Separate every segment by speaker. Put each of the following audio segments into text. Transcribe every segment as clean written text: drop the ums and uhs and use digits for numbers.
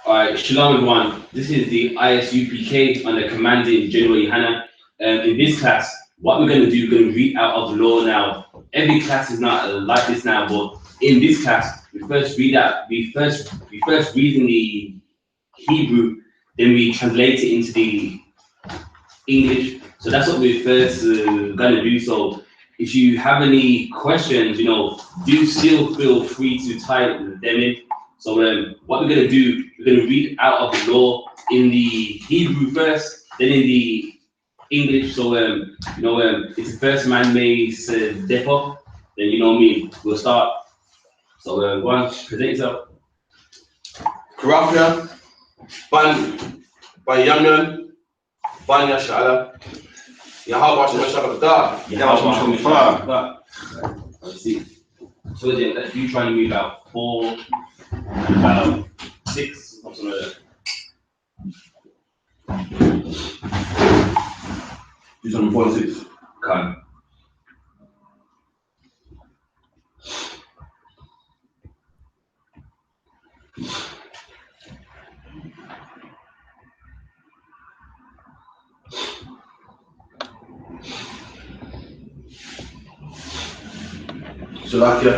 Speaker 1: Alright, Shalom everyone. This is the I.S.U.P.K under commanding GEN.YAHANNA. In this class, what we're going to do, we're going to read out of the law now. Every class is not like this now, but in this class, we first read in the Hebrew, then we translate it into the English. So that's what we're first going to do. So if you have any questions, do still feel free to type them in. So what we're going to do, we're going to read out of the law in the Hebrew first, then in the English. So if the first man makes step up, then you know me, we'll start. So go on, present yourself.
Speaker 2: Karafia, Ban Yamyan, Ban Yashala, Yahweh Shabbat.
Speaker 1: Let's see. So then, if you try to move out 4, about 6, something like that.
Speaker 2: Do something 4 and 6.
Speaker 1: Can.
Speaker 2: Salakia.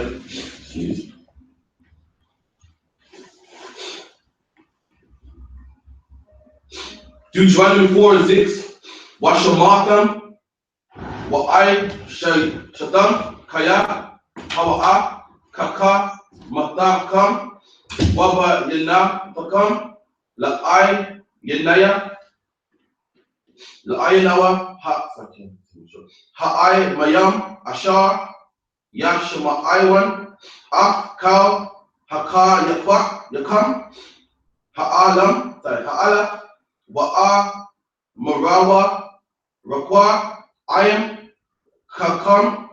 Speaker 2: Deuteronomy 4 and 6. Washamatan, Wa'ai Shatam, Kaya, Hawa'a, Kaka, Matakam, Waba Yana Pakam, La'ai Yanaya, La'ai Nawa, Ha'ai Mayam, Ashar, Yashma Iwan, Kau, Haka Yapak, Yakam, Ha'alam, Ha'ala, Wa'a, Marawa, Rakwa, Ayam, Kakam,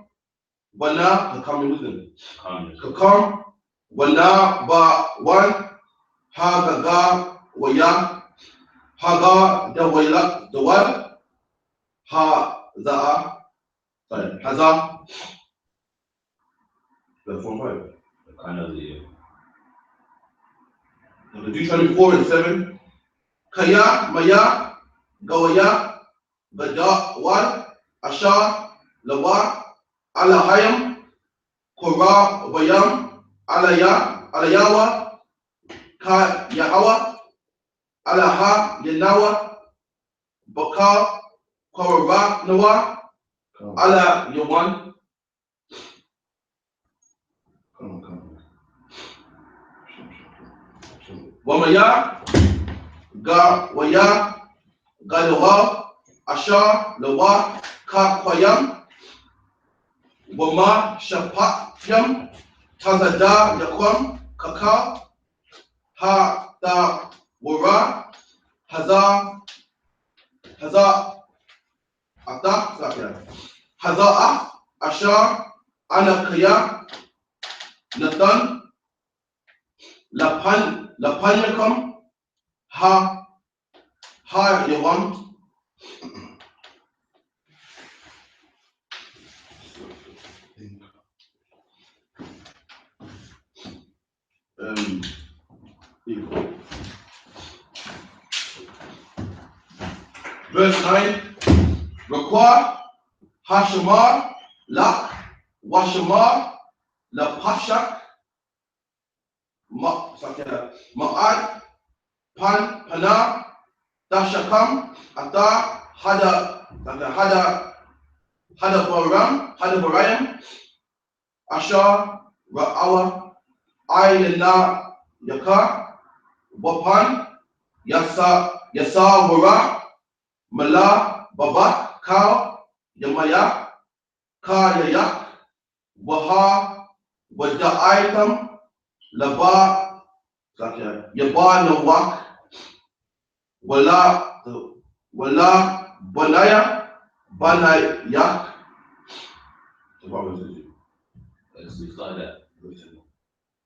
Speaker 2: Wana, Kakam with them. Kakam, Wana, Ba, Wan, Hagaga, Waya, Haga, Dawala, Dawal, Ha, Za'a, Haza. The form 5.
Speaker 1: Kind of the.
Speaker 2: The Deuteronomy 4 and 7. Kaya, Maya, Gawaya, Gada, Wal, Ashar, Lawa, Alahayam, Korah, Bayam, Alayawa, Ka Yahawa, Alaha, Yanawa, Bakar, Korah, Nawa, Ala Yawan. Wamaya, Ga Waya, Galawa, Ashar, Lawa, Ka Kwayam, Wama, Shapatyam, Tazada, Yakwam, Kaka, Ha, Da, Wara, Haza, Ata, Haza'a, Ashar, Anakaya, Nathan, Lapanyakam, Ha Yawam, verse 9, Rakwa, Hashamar, Lak, Washamar, Lapashak, Ma'ad, Pana, Dashakam, Ata, Hadabarayam, Ashar, Ra'awa, Ayana, Yaka, Wapan, Yasa, Wara, Mala, Babak, Ka, Yamaya, Ka Yayak, Waha, Wada'aitam, Laba, Yaba Nawak, Wala Banaya, Banayak.
Speaker 1: Let's start that.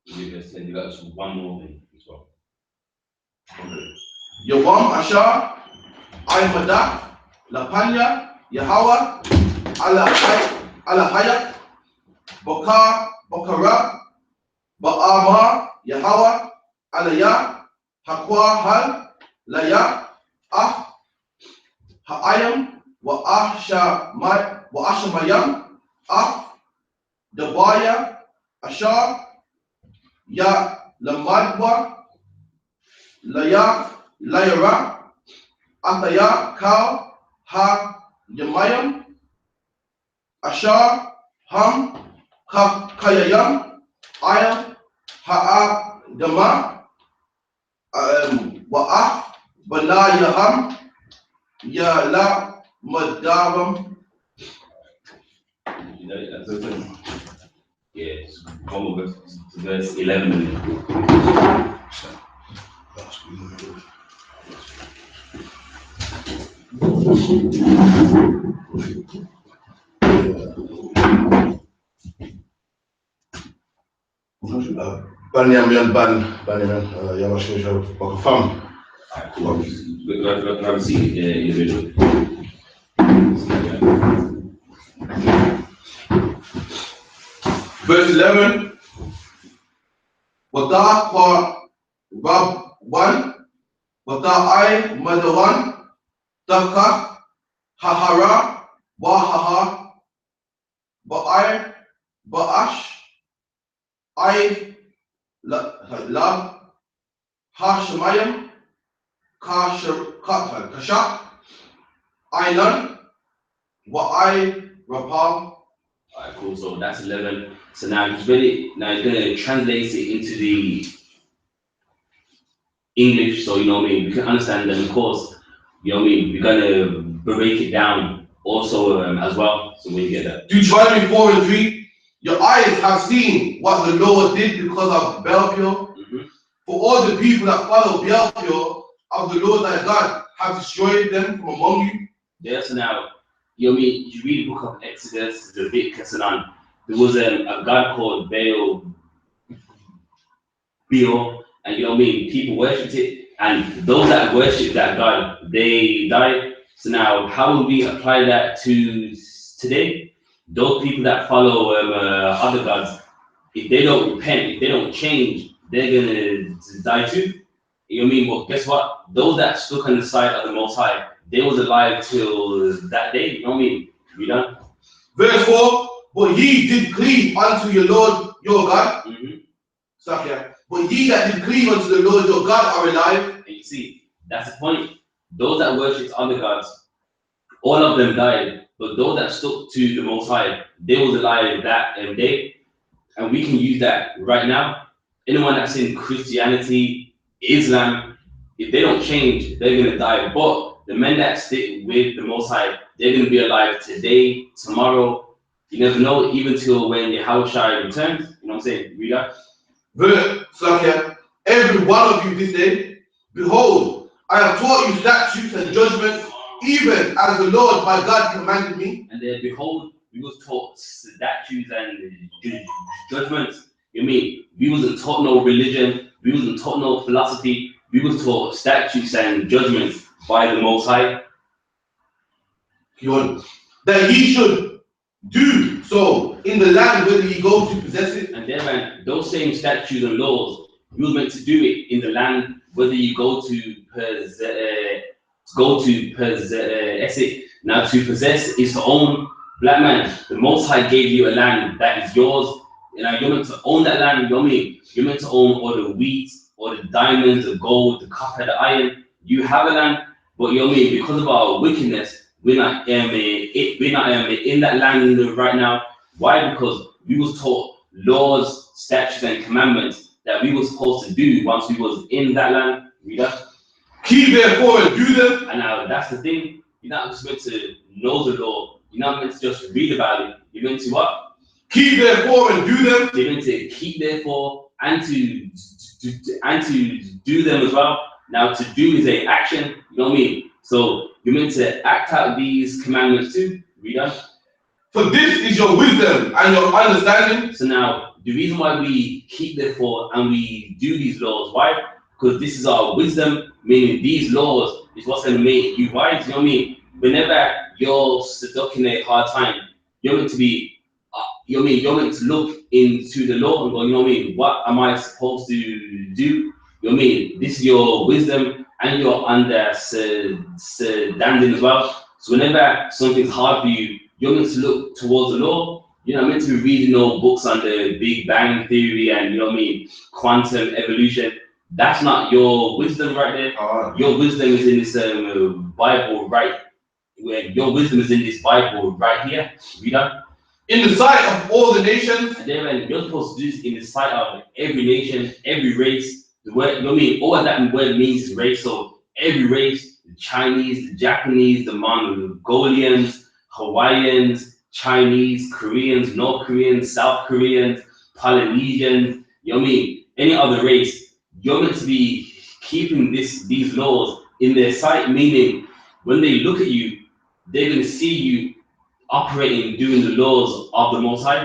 Speaker 1: You got one more thing as well.
Speaker 2: Yawam Ashar, Aymadak, Lapanya, Yahawa, Alahayak, Bakar, Bakara, Ba'ama, Yahawa, Alaya, Hakwa Laya Ha'ayam Ashamayam Dabaya Ashar Ya Lamadwa Layara Ataya Kal Ha Yamayam Ashar Ham Kayayam Ayam Ha'a Dama Wa'ah Banayaham Ya La Madaram.
Speaker 1: Yes, come over to verse 11.
Speaker 3: Banyamin Yamashu Bakafam.
Speaker 1: Let me see individually.
Speaker 2: Verse 11. Wata kwa Rab 1. Wata I Madawan Taka Hahara Bahaha Ba'ai Ba'ash I La Hashemayim Kashak Ainan Wa'ai Rapal.
Speaker 1: Alright, cool. So that's 11. So now he's ready. Now he's gonna translate it into the English, so you know what I mean. We can understand them, of course. You know what I mean. We're gonna break it down also as well. So when you get that.
Speaker 2: Deuteronomy 4 and 3. Your eyes have seen what the Lord did because of Baal-peor. For all the people that follow Baal-peor of the Lord thy God have destroyed them from among you.
Speaker 1: Yes, so now, you know what I mean, you read the book of Exodus, Leviticus, and on. There was a god called Baal, and you know what I mean, people worshipped it, and those that worship that god, they died. So now, how will we apply that to today? Those people that follow other gods, if they don't repent, if they don't change, they're gonna die too. You know what I mean? Well, guess what? Those that stuck on the side of the Most High, they was alive till that day. You know what I mean? You done?
Speaker 2: Verse 4. But ye did cleave unto your Lord your God. Stop here. But ye that did cleave unto the Lord your God are alive.
Speaker 1: And you see, that's the point. Those that worshipped other gods, all of them died. But those that stuck to the Most High, they was alive that day. And we can use that right now. Anyone that's in Christianity, Islam, if they don't change, they're gonna die. But the men that stick with the Most High, they're gonna be alive today, tomorrow. You never know, even till when Yahushua returns. You know what I'm saying? Read that.
Speaker 2: Verse, stop here. Every one of you this day, behold, I have taught you statutes and judgments, even as the Lord my God commanded me.
Speaker 1: And then behold, we was taught statutes and judgments. You mean we wasn't taught no religion, we wasn't taught no philosophy, we was taught statutes and judgments by the Most High.
Speaker 2: That ye should do so in the land whether ye go to possess it.
Speaker 1: And then, man, those same statutes and laws, you was meant to do it in the land whether you go to possess it. Now, to possess is to own. Black man, the Most High gave you a land that is yours. You know, you're meant to own that land. You know what I mean? You're meant to own all the wheat, all the diamonds, the gold, the copper, the iron. You have a land, but you know what I mean? Because of our wickedness, we're not in that land right now. Why? Because we was taught laws, statutes, and commandments that we were supposed to do once we was in that land. Read that.
Speaker 2: Keep therefore and do them.
Speaker 1: And now that's the thing. You're not just meant to know the law. You're not meant to just read about it. You're meant to what?
Speaker 2: Keep therefore and do them.
Speaker 1: You're meant to keep therefore and to do them as well. Now to do is a action. You know what I mean? So you're meant to act out these commandments too. Read on.
Speaker 2: For this is your wisdom and your understanding.
Speaker 1: So now the reason why we keep therefore and we do these laws, why? Because this is our wisdom, meaning these laws is what's going to make you wise. You know what I mean? Whenever you're stuck in a hard time, you're meant to be, you know what I mean? You're meant to look into the law and go, you know what I mean? What am I supposed to do? You know what I mean? This is your wisdom and your understanding as well. So whenever something's hard for you, you're meant to look towards the law. You're not meant to be reading no books on the Big Bang Theory and, you know what I mean, quantum evolution. That's not your wisdom right there. Your wisdom is in this Bible right where your wisdom is in this Bible right here. Read on.
Speaker 2: In the sight of all the nations.
Speaker 1: And then you're supposed to do this in the sight of every nation, every race. The word, you know what I mean? All that word means is race. So every race, the Chinese, the Japanese, the Mongolians, Hawaiians, Chinese, Koreans, North Koreans, South Koreans, Polynesians, you know what I mean? Any other race, you're meant to be keeping these laws in their sight, meaning when they look at you, they're going to see you operating, doing the laws of the Most High.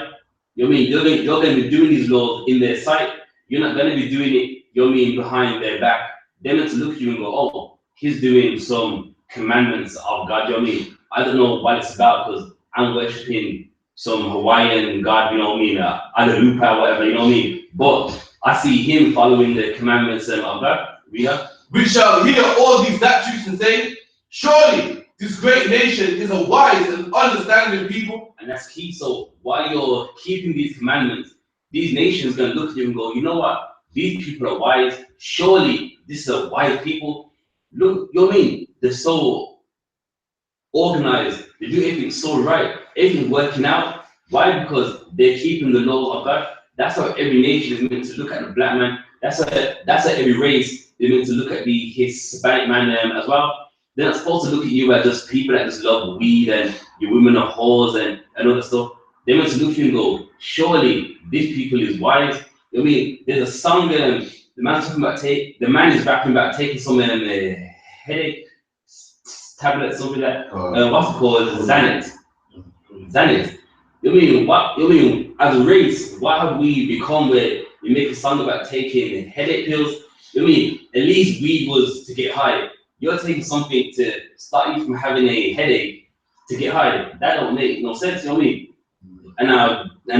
Speaker 1: You know what I mean? You're going to be doing these laws in their sight. You're not going to be doing it, you know what I mean, behind their back. They're meant to look at you and go, oh, he's doing some commandments of God, you know what I mean? I don't know what it's about because I'm worshiping some Hawaiian God, you know what I mean, I.S.U.P.K or whatever, you know what I mean? But I see him following the commandments of God.
Speaker 2: We shall hear all these statutes and say, surely this great nation is a wise and understanding people.
Speaker 1: And that's key. So while you're keeping these commandments, these nations are going to look at you and go, you know what? These people are wise. Surely this is a wise people. Look, you know what I mean? They're so organized. They do everything so right. Everything's working out. Why? Because they're keeping the law of God. That's how every nation is meant to look at the black man. That's how every race is meant to look at the Hispanic man as well. They're not supposed to look at you as just people that just love weed and your women are whores and all that stuff. They're meant to look at you and go, surely this people is wise. I mean, there's a song, the man's talking about the man is rapping about taking some headache tablet, something like what's it called? Xanax. You mean what? You mean as a race, what have we become where you make a song about taking headache pills? You mean at least weed was to get high. You're taking something to stop you from having a headache to get high. That don't make no sense, you know what I mean? And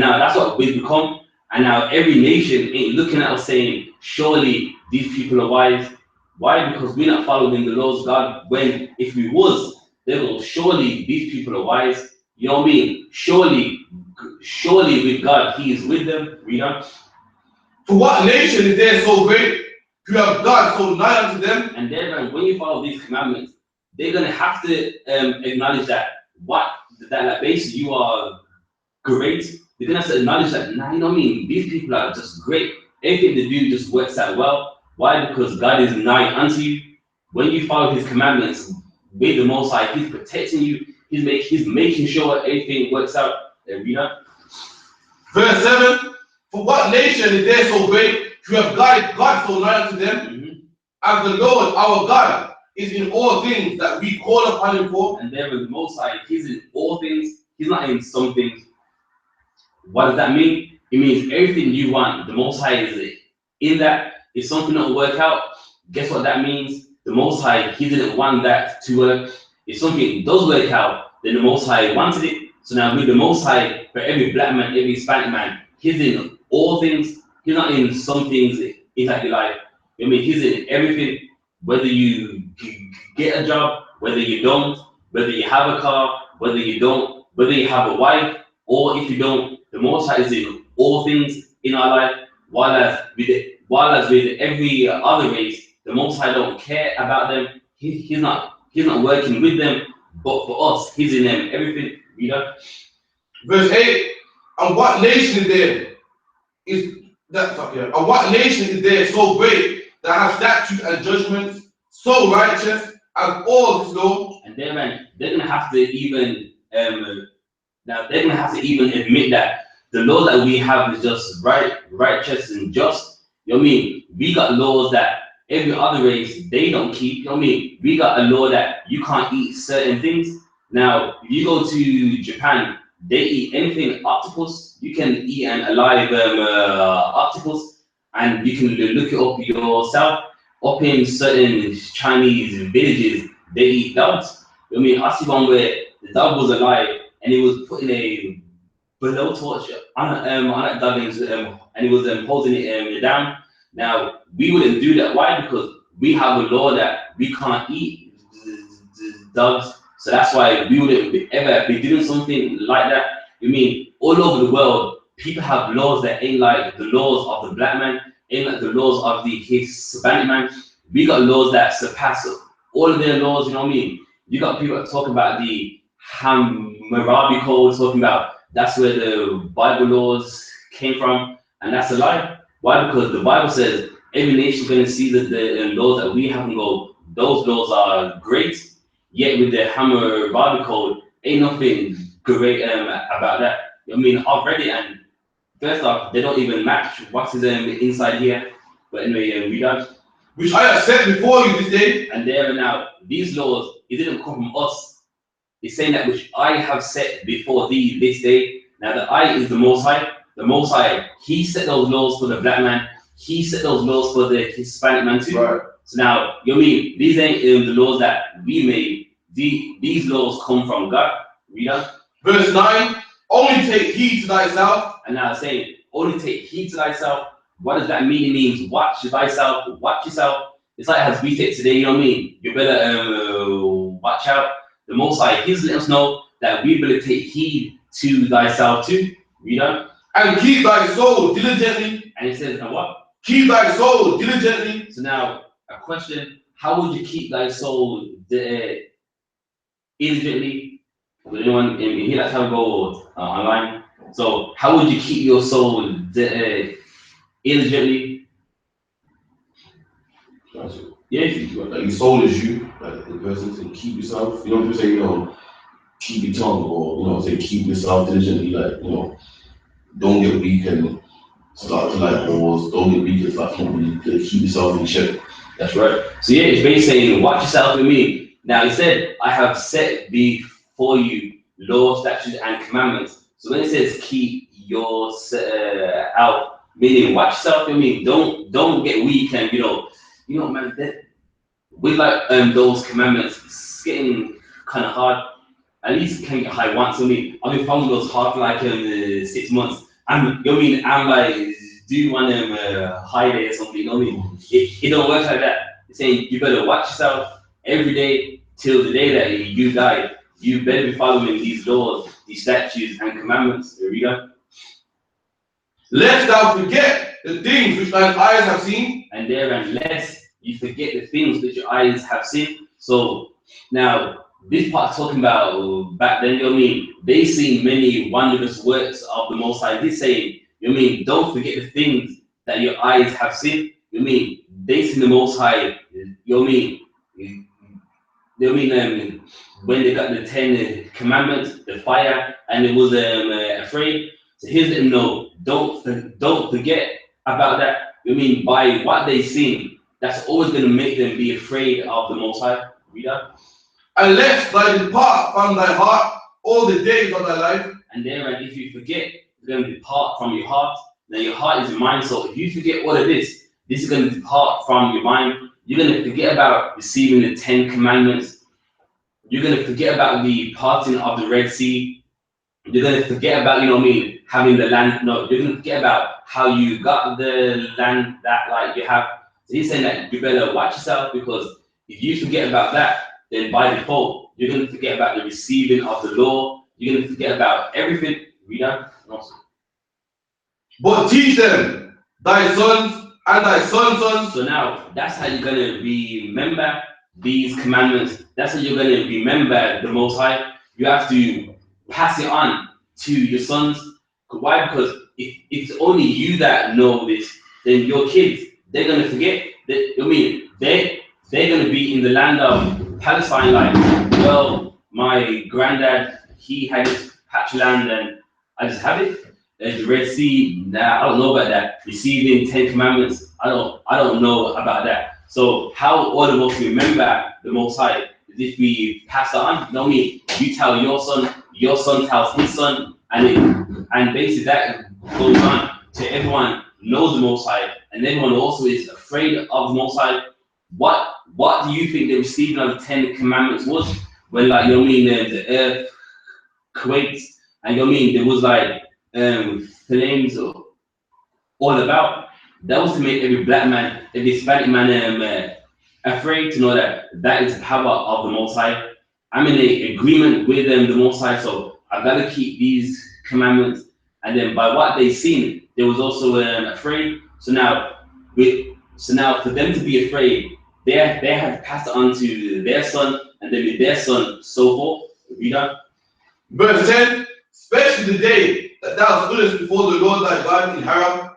Speaker 1: now that's what we've become. And now every nation ain't looking at us saying, surely these people are wise. Why? Because we're not following the laws of God. When if we was, they will surely these people are wise. You know what I mean? Surely with God, He is with them. Read on.
Speaker 2: For what nation is there so great? You have God so nigh unto them.
Speaker 1: And then when you follow these commandments, they're gonna have to acknowledge that like basically you are great. They're gonna have to acknowledge that, nah, you know what I mean? These people are just great. Everything they do just works out well. Why? Because God is nigh unto you. When you follow His commandments with the Most High, He's protecting you. He's making sure everything works out. Read on.
Speaker 2: Verse 7. For what nation is there so great? You have God so nigh unto them. As the Lord our God is in all things that we call upon Him for.
Speaker 1: And there is the Most High. He's in all things. He's not in some things. What does that mean? It means everything you want, the Most High is in that. If something don't work out, guess what that means? The Most High, He didn't want that to work. If something does work out, then the Most High wanted it. So now with the Most High, for every black man, every Hispanic man, He's in all things. He's not in some things in like your life. I mean, He's in everything. Whether you get a job, whether you don't, whether you have a car, whether you don't, whether you have a wife, or if you don't, the Most High is in all things in our life. While as with every other race, the Most High don't care about them. He's not working with them, but for us, He's in them. Everything, you know.
Speaker 2: Verse 8. And what nation is there? And what nation is there so great that has statutes and judgments so righteous as all His law?
Speaker 1: And they're gonna have to even admit that the law that we have is just righteous and just. You know what I mean? We got laws that every other race they don't keep. You know what I mean? We got a law that you can't eat certain things. Now, if you go to Japan, they eat anything octopus. You can eat an alive octopus, and you can look it up yourself. Up in certain Chinese villages, they eat dogs. I mean, I see one where the dog was alive and he was putting a blowtorch on that dog and he was holding it down. Now, we wouldn't do that. Why? Because we have a law that we can't eat dogs. So that's why we wouldn't ever be doing something like that. I mean, all over the world, people have laws that ain't like the laws of the black man, ain't like the laws of the Hispanic man. We got laws that surpass all of their laws, you know what I mean? You got people that talk about the Hammurabi Code, talking about that's where the Bible laws came from, and that's a lie. Why? Because the Bible says every nation is going to see that the laws that we have and go, those laws are great, yet with the Hammurabi Code, ain't nothing great about that. I mean, I've read it, and first off, they don't even match what's inside here. But anyway, we done.
Speaker 2: Which I have said before you this day.
Speaker 1: And there and now, these laws, it didn't come from us. It's saying that which I have set before thee this day. Now the I is the Most High. The Most High, he set those laws for the black man. He set those laws for the Hispanic man too.
Speaker 2: Right.
Speaker 1: So now, you know what I mean? These ain't the laws that we made. These laws come from God. Read on.
Speaker 2: Verse 9, only take heed to thyself.
Speaker 1: And now it's saying, only take heed to thyself. What does that mean? It means watch thyself, watch yourself. It's like as we say today, you know what I mean? You better watch out. The Most High, he's letting us know that we better take heed to thyself too. Read on.
Speaker 2: And keep thy soul diligently.
Speaker 1: And it says, and what?
Speaker 2: Keep thy soul diligently.
Speaker 1: So now, a question, how would you keep thy soul diligently? Would anyone in here that's how we go online? So how would you keep your soul diligently?
Speaker 3: Yeah, like your soul is you, like the person to keep yourself. You know, people say, you know, keep your tongue, or you know, say keep yourself diligently, like, you know, don't get weak and start to like wars, don't get weak and start to keep yourself in check.
Speaker 1: That's right. So yeah, it's basically saying watch yourself with me. Now it said, I have set before you laws, statutes, and commandments. So when it says keep yourself, meaning watch yourself, I mean, don't get weak and you know, man, with like those commandments, it's getting kind of hard. At least it can get high once. I mean, I've been following those hard for like 6 months. I'm like do one high day or something. You know what I mean? It don't work like that. It's saying you better watch yourself every day till the day that you die. You better be following these laws, these statutes, and commandments. There we go.
Speaker 2: Lest thou forget the things which thine eyes have seen.
Speaker 1: And there, unless you forget the things that your eyes have seen. So now this part talking about back then, you know what I mean? They seen many wondrous works of the Most High. This saying, you know what I mean? Don't forget the things that your eyes have seen. You know what I mean? They seen the Most High. You know what I mean? You know what I mean? When they got the 10 commandments, the fire, and it was afraid. So here's them know, don't forget about that. You know what I mean? By what they seen, that's always going to make them be afraid of the Most High. Read that.
Speaker 2: Unless thou depart from thy heart all the days of thy life.
Speaker 1: And then, and if you forget, it's going to depart from your heart. Now your heart is your mind. So if you forget all of this is going to depart from your mind. You're going to forget about receiving the 10 commandments. You're going to forget about the parting of the Red Sea. You're going to forget about, you know what I mean, having the land. No, you're going to forget about how you got the land that like you have. So he's saying that you better watch yourself, because if you forget about that, then by default, you're going to forget about the receiving of the law. You're going to forget about everything. Read that. Awesome.
Speaker 2: But teach them thy sons and thy sons' sons.
Speaker 1: So now, that's how you're going to remember these commandments. That's how you're going to remember the Most High. You have to pass it on to your sons. Why? Because if it's only you that know this, then your kids, they're going to forget. They're going to be in the land of Palestine like, well, my granddad, he had this patch of land and I just have it. There's the Red Sea. Nah, I don't know about that. Receiving 10 commandments, I don't know about that. So how all of us remember the Most High is if we pass it on. You know what I mean? You tell your son tells his son, and basically that goes on to everyone knows the Most High, and everyone also is afraid of the Most High. What do you think the receiving of the 10 commandments was? When like, you know what I mean, the earth quakes, and you know what I mean, there was like flames all about. That was to make every black man, every Hispanic man afraid to know that that is the power of the Most High. I'm in a agreement with the Most High, so I've got to keep these commandments. And then by what they seen, they was also afraid. So now for them to be afraid, they have to pass it on to their son, and then with their son, so forth. Read on.
Speaker 2: Verse 10, especially the day that thou stoodest before the Lord thy God in Haram,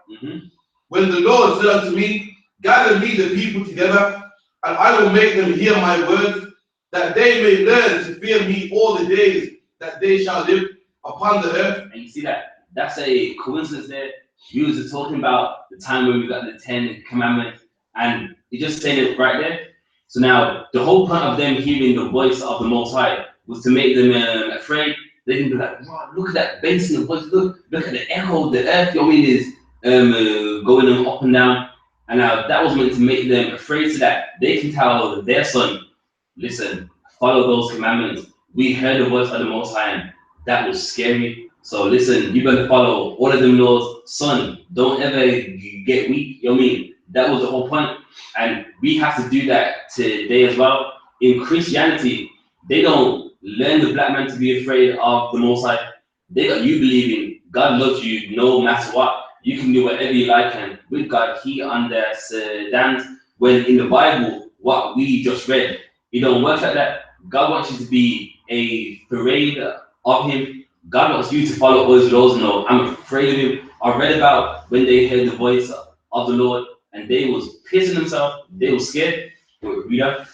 Speaker 2: when the Lord said unto me, gather me the people together, and I will make them hear my words, that they may learn to fear me all the days that they shall live upon the earth.
Speaker 1: And you see that? That's a coincidence there. You was talking about the time when we got the 10 commandments, and you just said it right there. So now the whole point of them hearing the voice of the Most High was to make them afraid. They can be like, wow, look at that bass in the voice, look at the echo, the earth, you know what I mean, is going up and down. And now that was meant to make them afraid so that they can tell their son, listen, follow those commandments. We heard the voice of the Most High, and that was scary. So listen, you better follow all of them laws. Son, don't ever get weak, you know what I mean? That was the whole point. And we have to do that today as well. In Christianity, they don't learn the black man to be afraid of the Most High. They got you believing God loves you no matter what. You can do whatever you like, and with God, He understands. When in the Bible, what we just read, it don't work like that. God wants you to be afraid of Him. God wants you to follow all His laws. No, I'm afraid of Him. I read about when they heard the voice of the Lord, and they was pissing themselves. They were scared. Read up.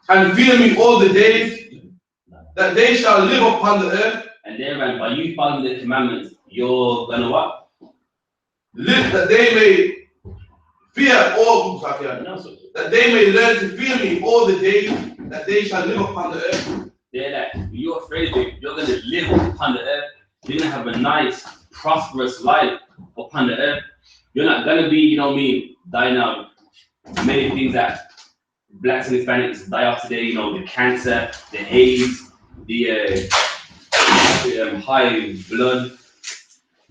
Speaker 2: And fear me all the days that they shall live upon the earth.
Speaker 1: And then, by you following the commandments, you're gonna what?
Speaker 2: Live, that they may fear all, that they may learn to fear me all the days that they shall live upon the earth.
Speaker 1: Yeah, that when you're afraid of it, you're gonna live upon the earth. You're gonna have a nice, prosperous life upon the earth. You're not gonna be, you know what I mean, dying out. Many things that blacks and Hispanics die off today, you know, the cancer, the AIDS, the high blood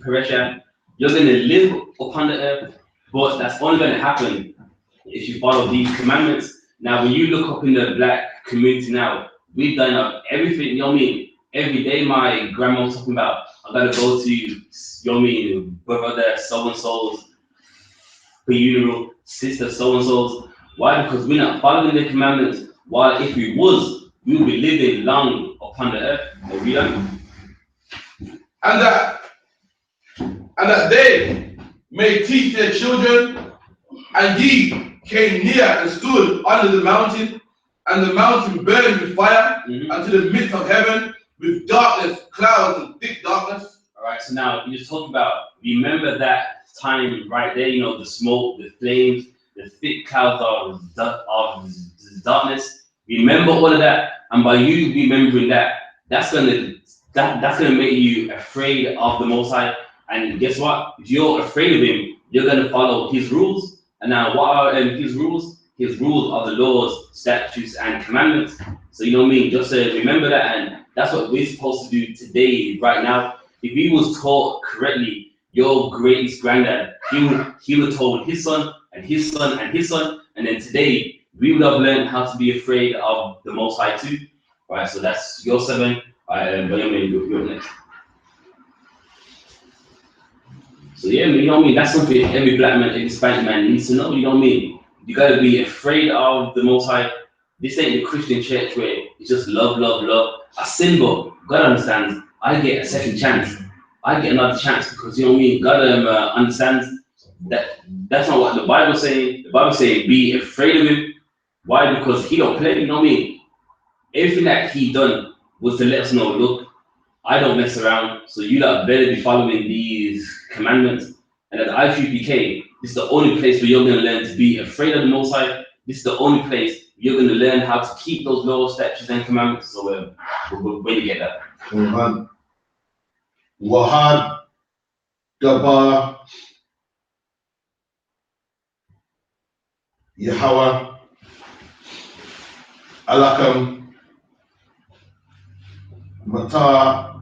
Speaker 1: pressure. You're gonna live upon the earth, but that's only gonna happen if you follow these commandments. Now, when you look up in the black community now, we've done up everything, you know what I mean? Every day my grandma was talking about, I gotta go to, you know what I mean, brother so-and-so's funeral, sister so-and-so's. Why? Because we're not following the commandments. While if we was, we would be living long upon the earth.
Speaker 2: And that they may teach their children, and ye came near and stood under the mountain, and the mountain burned with fire unto the midst of heaven, with darkness, clouds, and thick darkness.
Speaker 1: All right, so now you just talk about, remember that time right there, you know, the smoke, the flames, the thick clouds of darkness. Remember all of that, and by you remembering that, that's gonna make you afraid of the Most High. And guess what? If you're afraid of Him, you're gonna follow His rules. And now, what are His rules? His rules are the laws, statutes, and commandments. So you know what I mean. Just remember that, and that's what we're supposed to do today, right now. If he was taught correctly, your great granddad, he would told his son and his son and his son, and then today we would have learned how to be afraid of the Most High too. Right, so that's your 7. You're next. So yeah, you know what I mean. That's something every black man, every Hispanic man needs to know. You know what I mean. You gotta be afraid of the Most High. This ain't the Christian church where it's just love, love, love. I sin, but God understands. I get a second chance. I get another chance because you know what I mean. God understands that. That's not what the Bible's saying. The Bible's saying be afraid of Him. Why? Because He don't play. You know what I mean. Everything that He done was to let us know. Look, I don't mess around. So you lot better be following these commandments. And at the I.S.U.P.K, this is the only place where you're going to learn to be afraid of the Most High. This is the only place you're going to learn how to keep those laws, statutes, and commandments. So when you get that.
Speaker 3: Amen. Wahad Gaba Yahweh Alakam Mata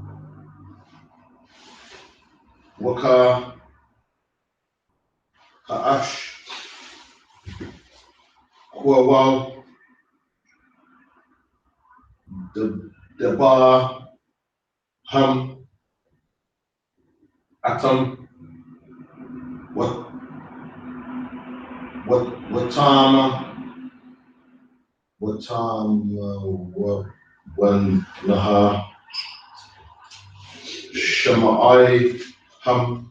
Speaker 3: Waka Ash Kwawal the bar Ham Atom when Naha Shamai Ham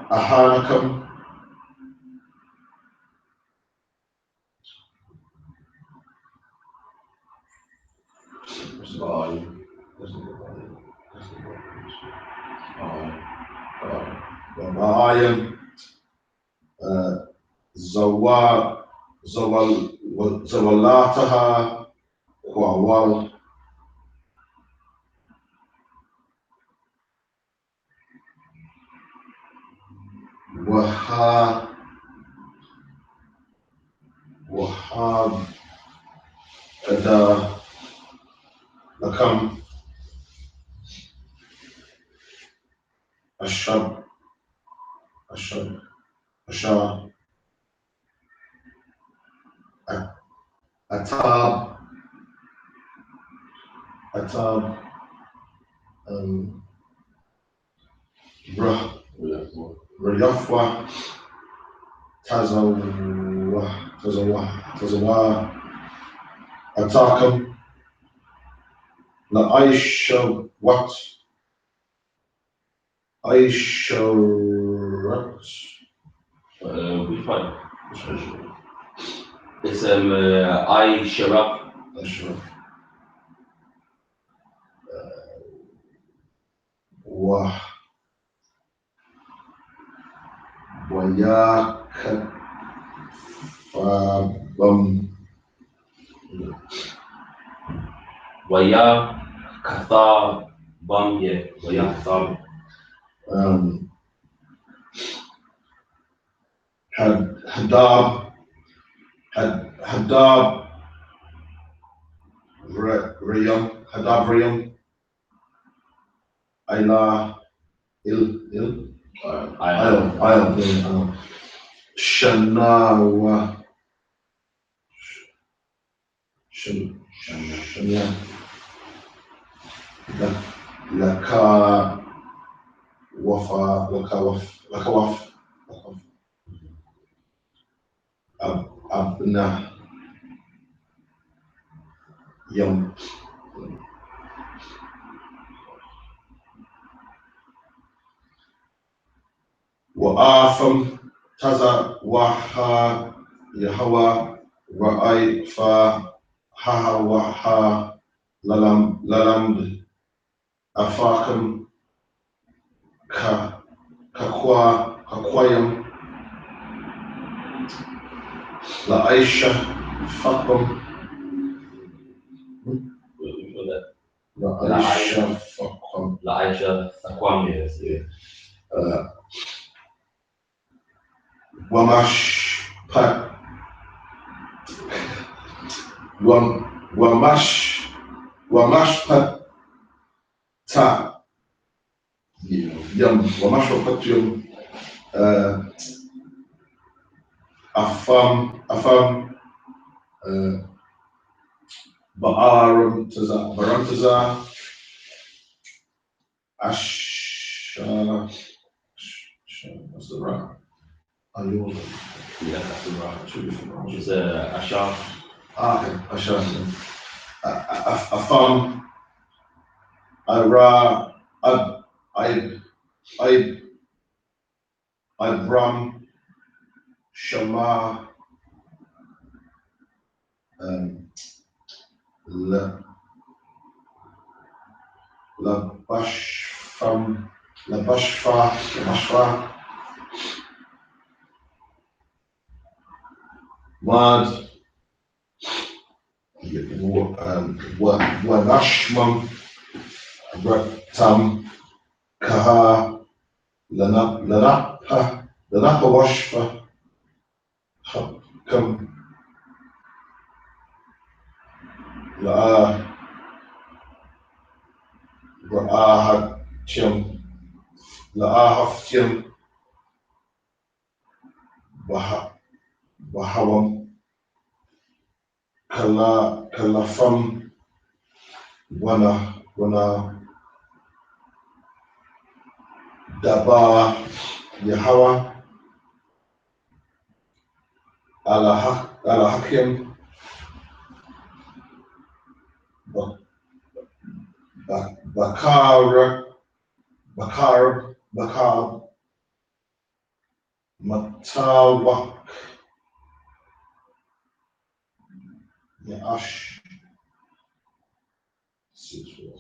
Speaker 3: Ahanakam Ayam Zawalataha Kwawal Wahab Ada Lakam Ashab Ashar Atab Rayafwa Tazawa Atakam La Aisha what Aisha
Speaker 1: Which one? It's I.S.U.P.K.
Speaker 3: Waya
Speaker 1: Waya Kathar Bam, yeah, Waya Kathar.
Speaker 3: Hadab Rayam Ayla Il Shanawa Shania Laka Waf Abna Yam Wa'afam Taza Waha Yahawa Ra'ai Fa Haha Waha Lalam Afakam Kakwayam La Aisha Fakum La Aisha Fakum
Speaker 1: La Aisha Sakwam, yes, yeah.
Speaker 3: Wamash Pat Ta Yam Wamash Patyum Afam Ba'aram Taza what's the right? Ayur.
Speaker 1: Yeah, that's the right. It's Ashar.
Speaker 3: Ashar. Afam Ira Ibram Shama Labashfa Mad Wanashman Tam Kaha Lanapa Washfa Kam لآهفتيم بهوم كلفم ونا دبا يهوى على حكيم بكار متاوك يأش 16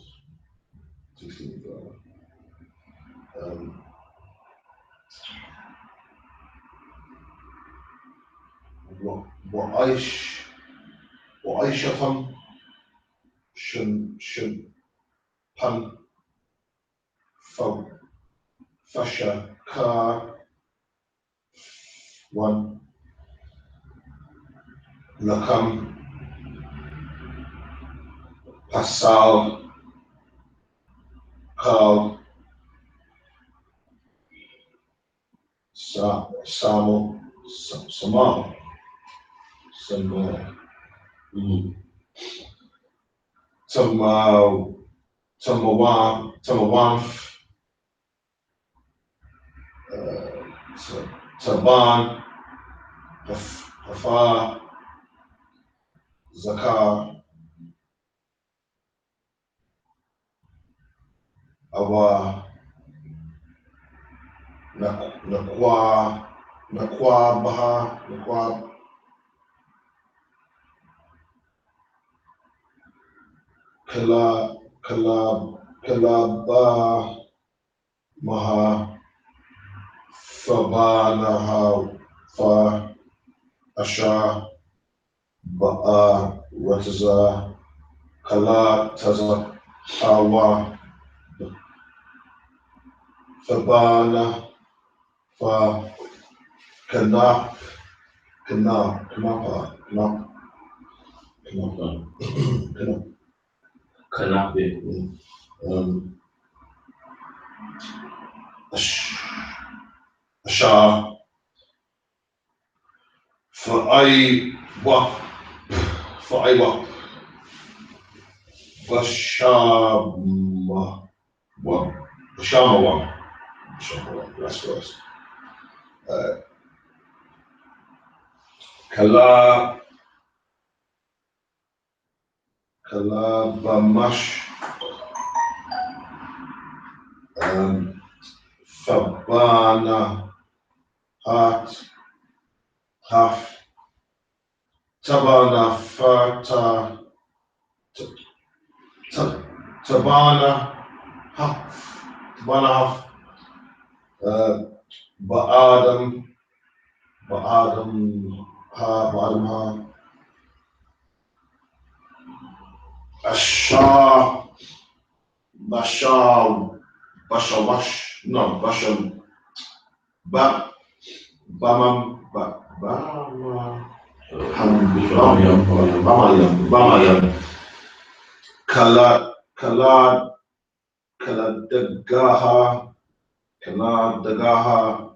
Speaker 3: وعيشة شن بن فشكا ون لكم pasal kau sama tamawan taban hafa zakar awa nakwa baha nakwa kalaba maha fabanaha fa asha ba'a wataza kala taza awa fabana fa
Speaker 1: Kanape.
Speaker 3: Asha I.S.U.P. Bashama, that's first. Kalabamash, Fabana, Haf, Tabana, Fata, Tabana, Haf, Ba'adam, ha, Asha, Bashawash, no, Basham, Bamam, Bamayam, Kala Dagaha,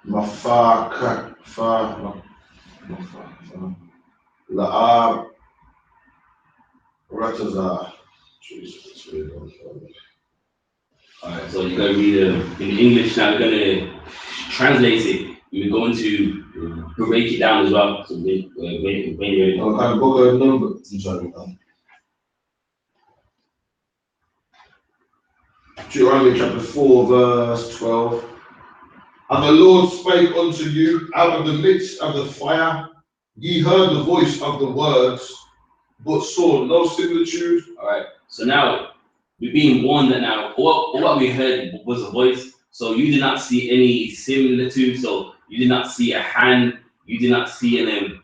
Speaker 3: Mafaka, La'ar, Rataza.
Speaker 1: Alright, so you're gonna read it in English now. We're gonna translate it. We're going to break it down as well. So when you're ready.
Speaker 3: I've got a number. Deuteronomy chapter 4, verse 12. And the Lord spake unto you out of the midst of the fire. Ye heard the voice of the words, but saw no similitude.
Speaker 1: Alright, so now we're being warned that now all what we heard was a voice. So you did not see any similitude. So you did not see a hand. You did not see an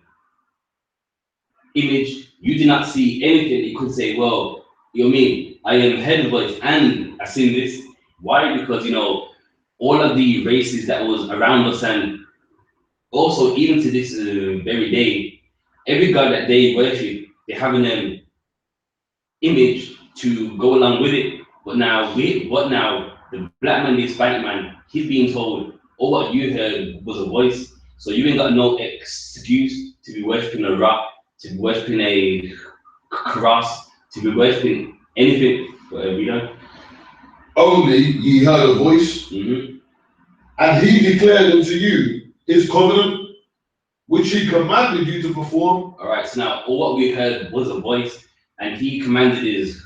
Speaker 1: image. You did not see anything that you could say, well, you know what I mean? I am heard the voice and I seen this. Why? Because, you know, all of the races that was around us, and also even to this very day, every god that they worship, they have an image to go along with it. But now, the black man, the Hispanic man, he's being told, "Oh, what you heard was a voice." So you ain't got no excuse to be worshiping a rock, to be worshiping a cross, to be worshiping anything. Whatever you know.
Speaker 4: Only ye heard a voice, and he declared unto you his covenant, which he commanded you to perform.
Speaker 1: All right. So now, all what we heard was a voice, and he commanded his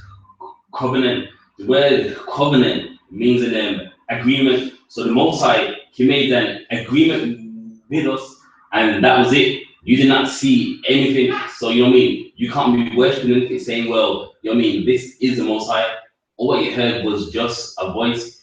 Speaker 1: covenant. The word covenant means an agreement. So the Most High, he made an agreement with us, and that was it. You did not see anything. So you know what I mean? You can't be worshiping anything saying, well, you know what I mean, this is the Most High. All what you heard was just a voice.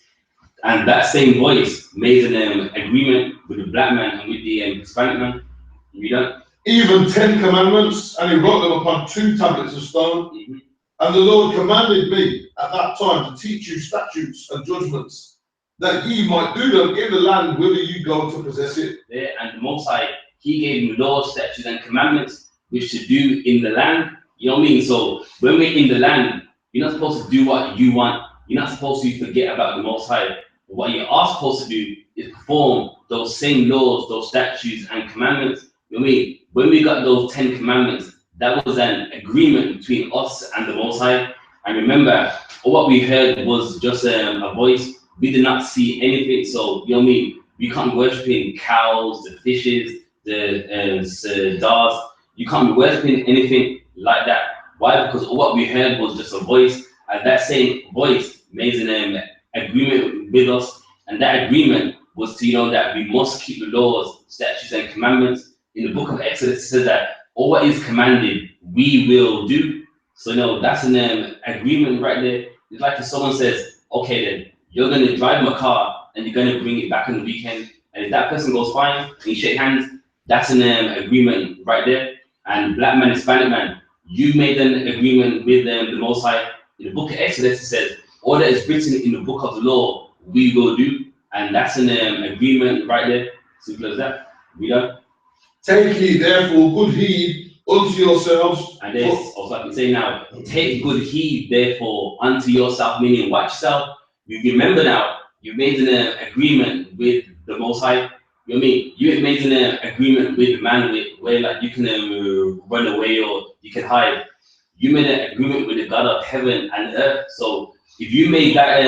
Speaker 1: And that same voice made an agreement with the black man and with the Hispanic man. You don't?
Speaker 4: Even 10 commandments, and he wrote them upon 2 tablets of stone. And the Lord commanded me at that time to teach you statutes and judgments, that ye might do them in the land whither you go to possess it.
Speaker 1: There, and the Most High, he gave you laws, statutes, and commandments which to do in the land. You know what I mean? So when we're in the land, you're not supposed to do what you want. You're not supposed to forget about the Most High. What you are supposed to do is perform those same laws, those statutes, and commandments. You know what I mean? When we got those 10 commandments, that was an agreement between us and the Most High. And remember, all what we heard was just a voice. We did not see anything. So, you know what I mean? We can't be worshiping cows, the fishes, the dogs. You can't be worshiping anything like that. Why? Because all what we heard was just a voice. And that same voice made an agreement with us. And that agreement was to, you know, that we must keep the laws, statutes, and commandments. In the book of Exodus, it says that all what is commanded, we will do. So, you know, that's an agreement right there. It's like if someone says, okay, then you're going to drive my car and you're going to bring it back on the weekend. And if that person goes fine and you shake hands, that's an agreement right there. And black man, Hispanic man, you made an agreement with the Most High. In the book of Exodus, it says, all that is written in the book of the law, we will do. And that's an agreement right there. Simple as that. We done.
Speaker 4: Take ye therefore good heed unto yourselves.
Speaker 1: And this, also I can say now, take good heed therefore unto yourself, meaning watch yourself. You remember now, you made an agreement with the Most High. You know what I mean? You made an agreement with man where like you can run away or you can hide. You made an agreement with the God of heaven and earth. So if you made that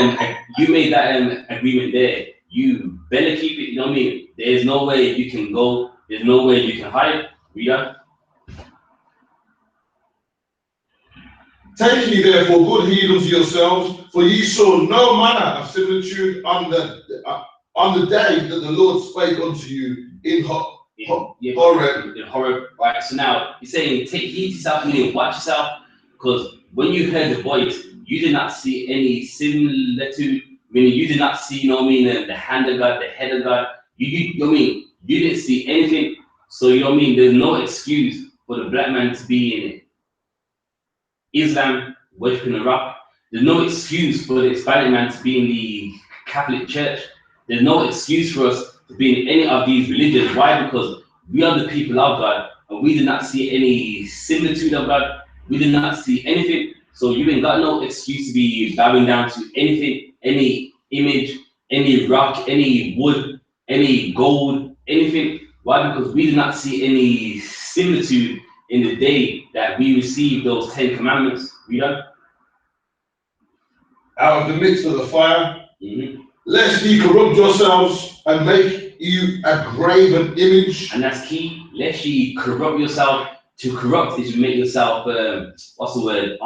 Speaker 1: agreement there, you better keep it. You know what I mean? There's no way you can go. There's no way you can hide. We are.
Speaker 4: Take ye therefore good heed unto yourselves, for ye saw no manner of similitude on the day that the Lord spake unto you in Horeb.
Speaker 1: In Horeb. Right. So now he's saying, take heed to yourself, meaning watch yourself, because when you heard the voice, you did not see any similitude. Meaning you did not see, you know what I mean, the hand of God, the head of God. You know what I mean? You didn't see anything. So you know what I mean? There's no excuse for the black man to be in Islam, worshiping a rock. There's no excuse for the Hispanic man to be in the Catholic Church. There's no excuse for us to be in any of these religions. Why? Because we are the people of God, and we did not see any similitude of God. We did not see anything. So you ain't got no excuse to be bowing down to anything, any image, any rock, any wood, any gold, anything. Why? Because we did not see any similitude in the day that we received those 10 commandments. Read on.
Speaker 4: Out of the midst of the fire, lest ye corrupt yourselves and make you a graven image.
Speaker 1: And that's key. Lest ye corrupt yourself. To corrupt is to make yourself, what's the word,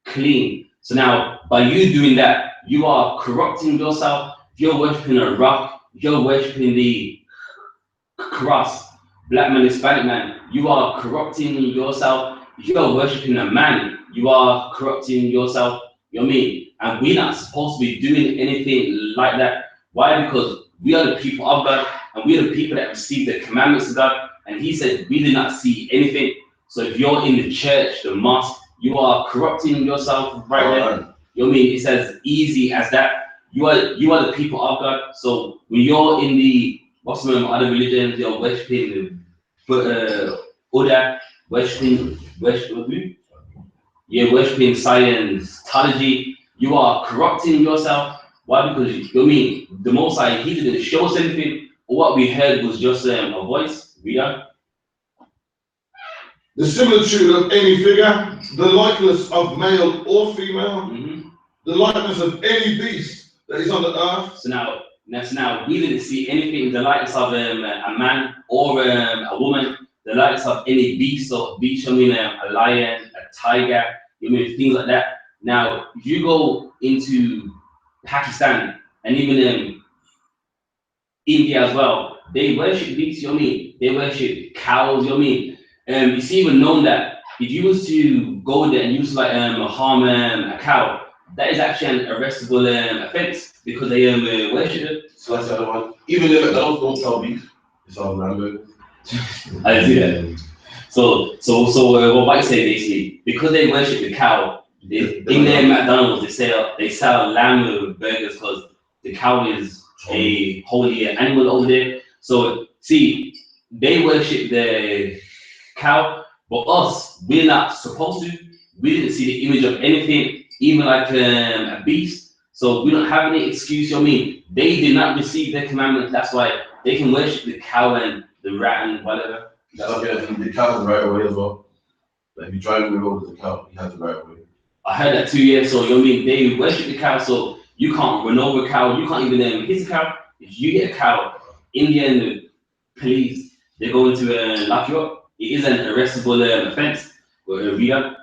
Speaker 1: unclean. So now, by you doing that, you are corrupting yourself. If you're worshiping a rock, if you're worshiping the cross, black man, Hispanic man, you are corrupting yourself. If you are worshiping a man, you are corrupting yourself. You know what I mean? And we're not supposed to be doing anything like that. Why? Because we are the people of God, and we are the people that receive the commandments of God. And he said, we did not see anything. So if you're in the church, the mosque, you are corrupting yourself right there. You know what I mean? It's as easy as that. You are the people of God. So when you're in the, what's the name of other religions, you're worshiping Buddha, worshipping Scientology. You are corrupting yourself. Why? Because you know what I mean, the Most High, he didn't show us anything. What we heard was just a voice. Read on.
Speaker 4: The similitude of any figure, the likeness of male or female, the likeness of any beast that is on the earth.
Speaker 1: So now we didn't see anything in the likeness of a man or a woman, the likeness of any beast or beast. I mean, a lion, a tiger, you mean things like that. Now, if you go into Pakistan and even India as well, they worship beasts. You know what I mean? They worship cows. You know what I mean? It's even known that if you was to go there and use like harm a cow, that is actually an arrestable offense because they worship it.
Speaker 3: So that's the other one. Even if McDonald's don't sell beef, they sell hamburger.
Speaker 1: I didn't see that. So what I say basically, because they worship the cow, in their McDonald's they sell lamb burgers because the cow is a holy animal over there. So see, they worship the cow, but us, we're not supposed to. We didn't see the image of anything, even like a beast. So we don't have any excuse. You know what I mean? They did not receive their commandments. That's why they can worship the cow and the rat and whatever.
Speaker 3: That's okay. And the cow has the right of way as well. Like if you drive the road with the cow, he has the right of way.
Speaker 1: I heard that too. Yeah. So you know what I mean? They worship the cow, so you can't run over a cow. You can't even hit a cow. If you hit a cow, Indian police, they're going to lock you up. It is an arrestable offense. Read on.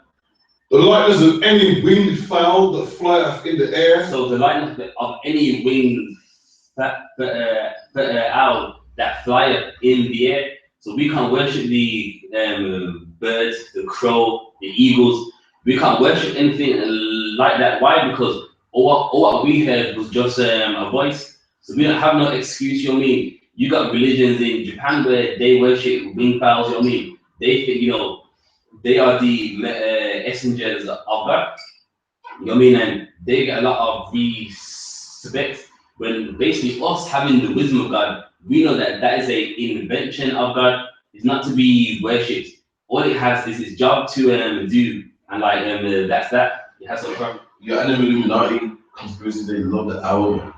Speaker 4: The likeness of any winged fowl that flieth in the air.
Speaker 1: So the likeness of any winged owl that flieth in the air. So we can't worship the birds, the crow, the eagles. We can't worship anything like that. Why? Because all what we heard was just a voice. So we don't have no excuse. You know what I mean? You got religions in Japan where they worship winged fowls. You know what I mean? They think, you know, they are the messengers of God. You know what I mean? And they get a lot of respect when basically us having the wisdom of God, we know that that is a invention of God. It's not to be worshipped. All it has is its job to do, and like that's that. It has no problem.
Speaker 3: Yeah, and then Illuminati conspiracy, they love the owl.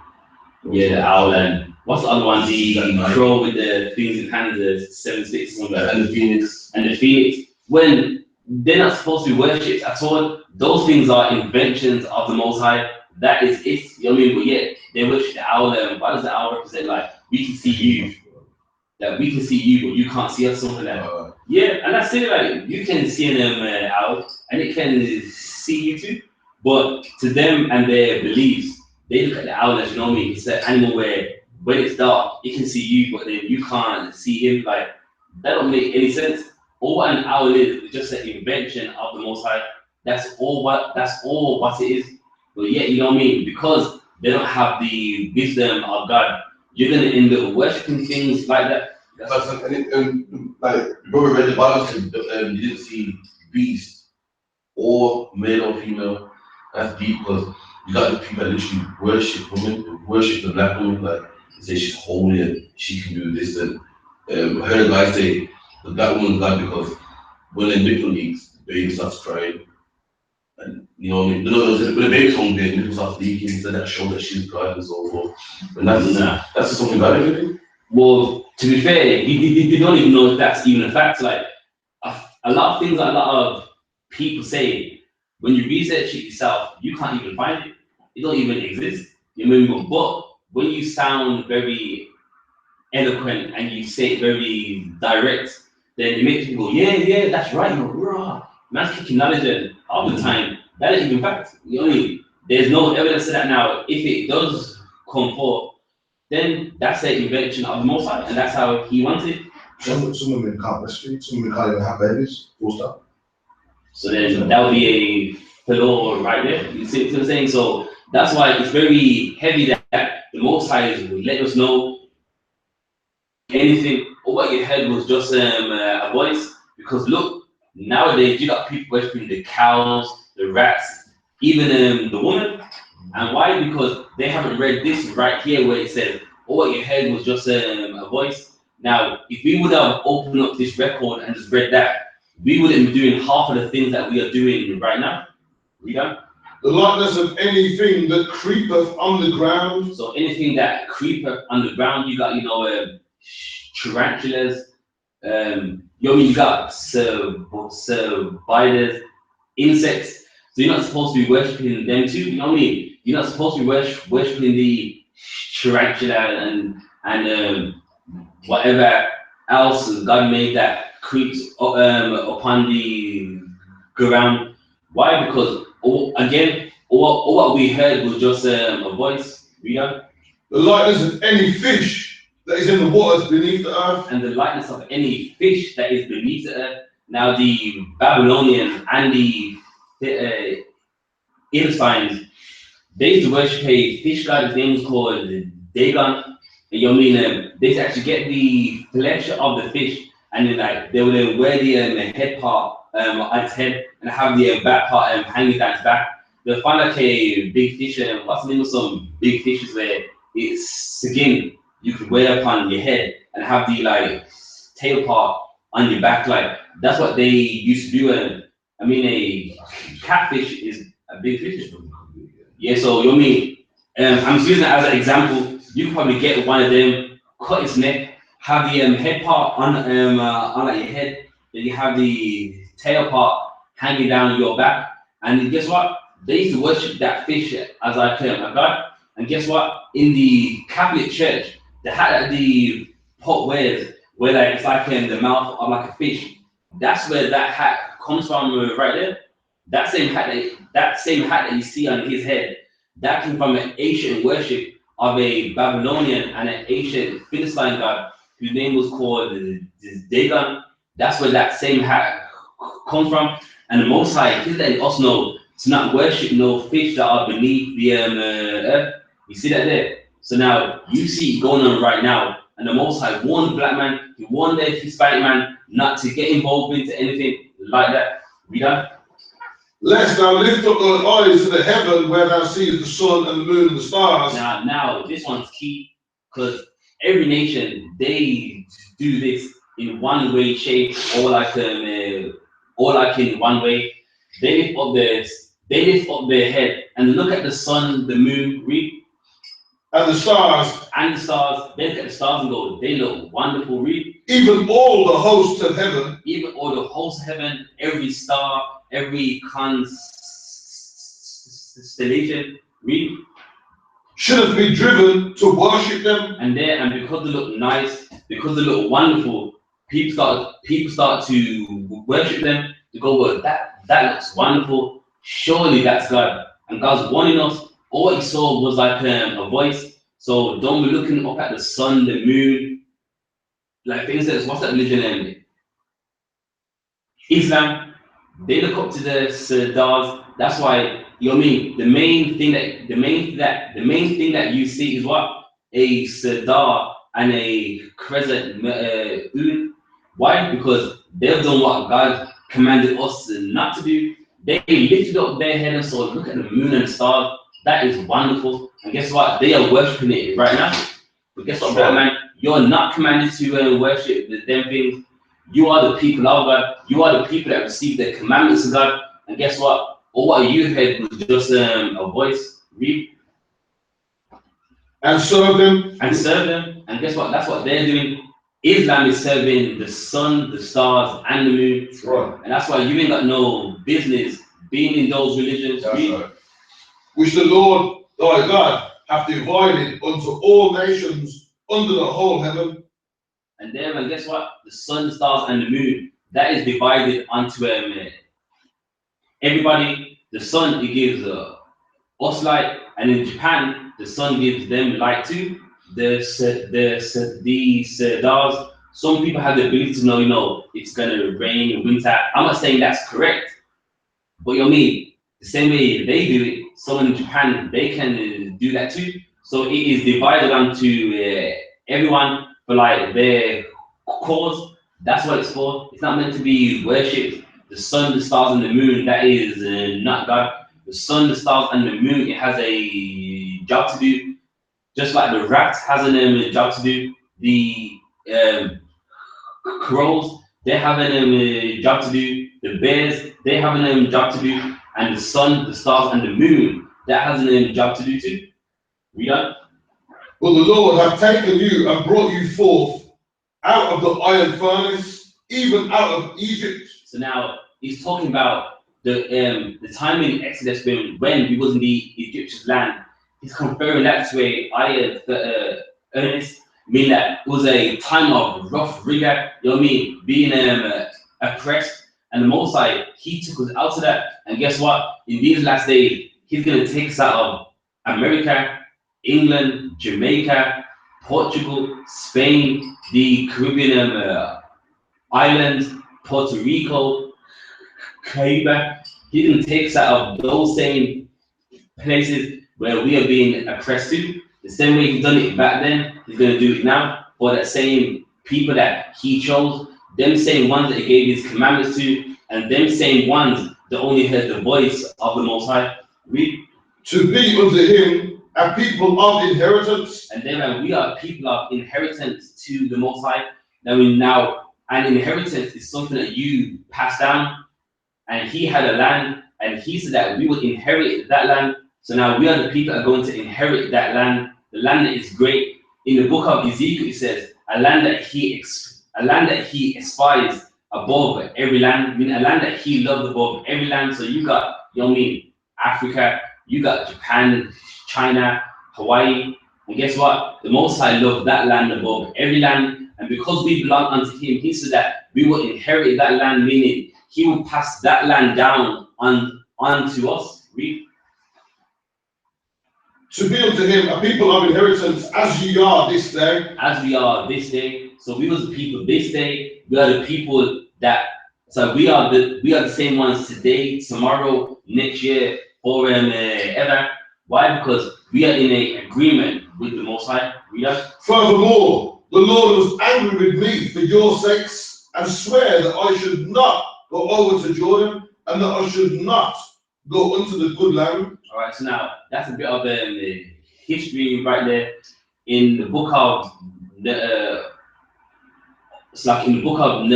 Speaker 1: Yeah, the owl and what's the other one? The crow with the things in hand, the 7 sticks,
Speaker 3: and the phoenix.
Speaker 1: And the phoenix. When they're not supposed to be worshipped at all, those things are inventions of the Most High. That is it. You know what I mean? But yeah, they worship the owl. What does the owl represent? Like, we can see you. That we can see you, but you can't see us. Something like that. Yeah, and that's it. Like, you can see an owl, and it can see you too. But to them and their beliefs, they look at the owl as, you know what I mean? It's an animal where when it's dark, it can see you, but then you can't see him. Like, that don't make any sense. All what an owl is just an invention of the Most High. That's all what it is. But yet, you know what I mean? Because they don't have the wisdom of God, you're gonna end up worshiping things like that.
Speaker 3: Like brother read the Bible said you didn't see beast or male or female. That's deep because you got the people that literally worship women, worship the black woman, like they say she's holy and she can do this. And I heard a guy say the black woman's God because when the nipple leaks, the baby starts crying. And you know what I mean? When the baby's hungry, the nipple starts leaking, so that shows that she's God and so forth. And that's just something about everything.
Speaker 1: Well, to be fair, they don't even know if that's even a fact. Like a lot of things that a lot of people say, when you research it yourself, you can't even find it. It don't even exist. You remember, but when you sound very eloquent and you say it very direct, then it makes people go, yeah, that's right, you know, raw. Man's kicking knowledge and all the time. That ain't even fact. You know what I mean? There's no evidence to that now. If it does come forth, then that's the invention of the Most High, and that's how he wants it.
Speaker 5: Some women can't breastfeed, some women can't even have babies, full stop.
Speaker 1: So then that would be a flaw right there. You see what I'm saying? So that's why it's very heavy that the Most High is letting us know anything, or what you heard was just a voice. Because look, nowadays you got people worshiping the cows, the rats, even the woman. And why? Because they haven't read this right here where it says, oh, what you heard was just a voice. Now, if we would have opened up this record and just read that, we wouldn't be doing half of the things that we are doing right now. Read on.
Speaker 4: The likeness of anything that creepeth on the ground.
Speaker 1: So anything that creepeth on the ground, you got, tarantulas, you got spiders, insects. So you're not supposed to be worshipping them too. You know what I mean? You're not supposed to be worshipping the tarantula and whatever else God made that creeps upon the ground. Why? Because all what we heard was just a voice. Read on.
Speaker 4: The likeness of any fish that is in the waters beneath the earth.
Speaker 1: And the likeness of any fish that is beneath the earth. Now the Babylonians and the Philistines, they used to worship a fish god. His name was called Dagon. And they used to actually get the flesh of the fish, and then they would then wear the head part on its head and have the back part hanging down its back. They'll find a big fish. What's the name of some big fishes where it's skin you could wear upon your head and have the tail part on your back. That's what they used to do. A catfish is a big fish. Yeah, so I'm using that as an example. You can probably get one of them, cut its neck, have the head part on your head, then you have the tail part hanging down your back, and guess what? They used to worship that fish as a god. And guess what? In the Catholic Church, the hat that the Pope wears, where it's the mouth of a fish, that's where that hat comes from, right there. That same hat that you see on his head, that came from an ancient worship of a Babylonian and an ancient Philistine god whose name was called Dagon. That's where that same hat comes from. And the Most High, he's letting us know to not worship no fish that are beneath the earth. You see that there? So now you see it going on right now. And the Most High warned the black man, he warned the Hispanic man not to get involved into anything like that. Read on.
Speaker 4: Lest thou lift up thine eyes to the heaven where thou seest the sun and the moon and the stars.
Speaker 1: Now this one's key, because every nation, they do this in one way, shape, or in one way. They lift up their head and look at the sun, the moon, read.
Speaker 4: And the stars.
Speaker 1: And the stars. They look at the stars and go, they look wonderful, read.
Speaker 4: Even all the hosts of heaven.
Speaker 1: Even all the hosts of heaven, every star, every constellation, read.
Speaker 4: Shouldn't be driven to worship them.
Speaker 1: And because they look nice, because they look wonderful, people start to worship them. To go, well, that looks wonderful. Surely that's God. And God's warning us. All what he saw was a voice. So don't be looking up at the sun, the moon, things that what's that religion name? Islam. They look up to the stars. That's why the main thing that you see is what? A star and a crescent moon. Why? Because they've done what God commanded us not to do. They lifted up their head and saw, look at the moon and stars. That is wonderful. And guess what? They are worshiping it right now. But guess what, brother man? You're not commanded to worship them things. You are the people of God. You are the people that receive the commandments of God. And guess what? All what you heard was just a voice. Read.
Speaker 4: And serve them.
Speaker 1: And serve them. And guess what? That's what they're doing. Islam is serving the sun, the stars, and the moon.
Speaker 4: Right.
Speaker 1: And that's why you ain't got no business being in those religions.
Speaker 4: That's right. Which the Lord thy God hath divided unto all nations under the whole heaven.
Speaker 1: And then, and guess what? The sun, the stars, and the moon, that is divided onto everybody. The sun, it gives us light, and in Japan, the sun gives them light too. The stars, some people have the ability to know, it's gonna rain in winter. I'm not saying that's correct, but the same way they do it, someone in Japan, they can do that too. So it is divided onto everyone for their cause. That's what it's for. It's not meant to be worshipped. The sun, the stars, and the moon, that is not God. The sun, the stars, and the moon, it has a job to do. Just like the rat has a job to do. The crows, they're having a job to do. The bears, they're having a job to do. And the sun, the stars, and the moon, that has a job to do too. Read on.
Speaker 4: But the Lord hath taken you and brought you forth out of the iron furnace, even out of Egypt. So
Speaker 1: now he's talking about the time in Exodus when we was in the Egyptian land. He's comparing that to a iron furnace, meaning that it was a time of rough rigor, you know what I mean, being oppressed. And the Most High, he took us out of that. And guess what? In these last days, he's going to take us out of America, England, Jamaica, Portugal, Spain, the Caribbean islands, Puerto Rico, Cuba. He's going to take us out of those same places where we are being oppressed to. The same way he's done it back then, he's going to do it now for that same people that he chose. Them same ones that he gave his commandments to, and them same ones that only heard the voice of the Most High. Read.
Speaker 4: To be unto him a people of inheritance.
Speaker 1: And then we are people of inheritance to the Most High. Now, an inheritance is something that you pass down, and he had a land, and he said that we will inherit that land. So now we are the people that are going to inherit that land, the land that is great. In the book of Ezekiel, it says, a land that he aspires above every land, I mean, a land that he loved above every land. So you got, you know what I mean, Africa, you got Japan, China, Hawaii, and guess what? The Most High loved that land above every land, and because we belong unto him, he said that we will inherit that land, meaning he will pass that land down onto us. Read.
Speaker 4: To be unto him a people of inheritance, as ye are this day.
Speaker 1: As we are this day. So we was the people this day. We are the people that. So we are the same ones today, tomorrow, next year, forever. Why? Because we are in an agreement with the Most High. Read us.
Speaker 4: Furthermore, the Lord was angry with me for your sakes, and swear that I should not go over to Jordan, and that I should not go unto the good land.
Speaker 1: All right, so now that's a bit of history right there. In the book of it's like in the book of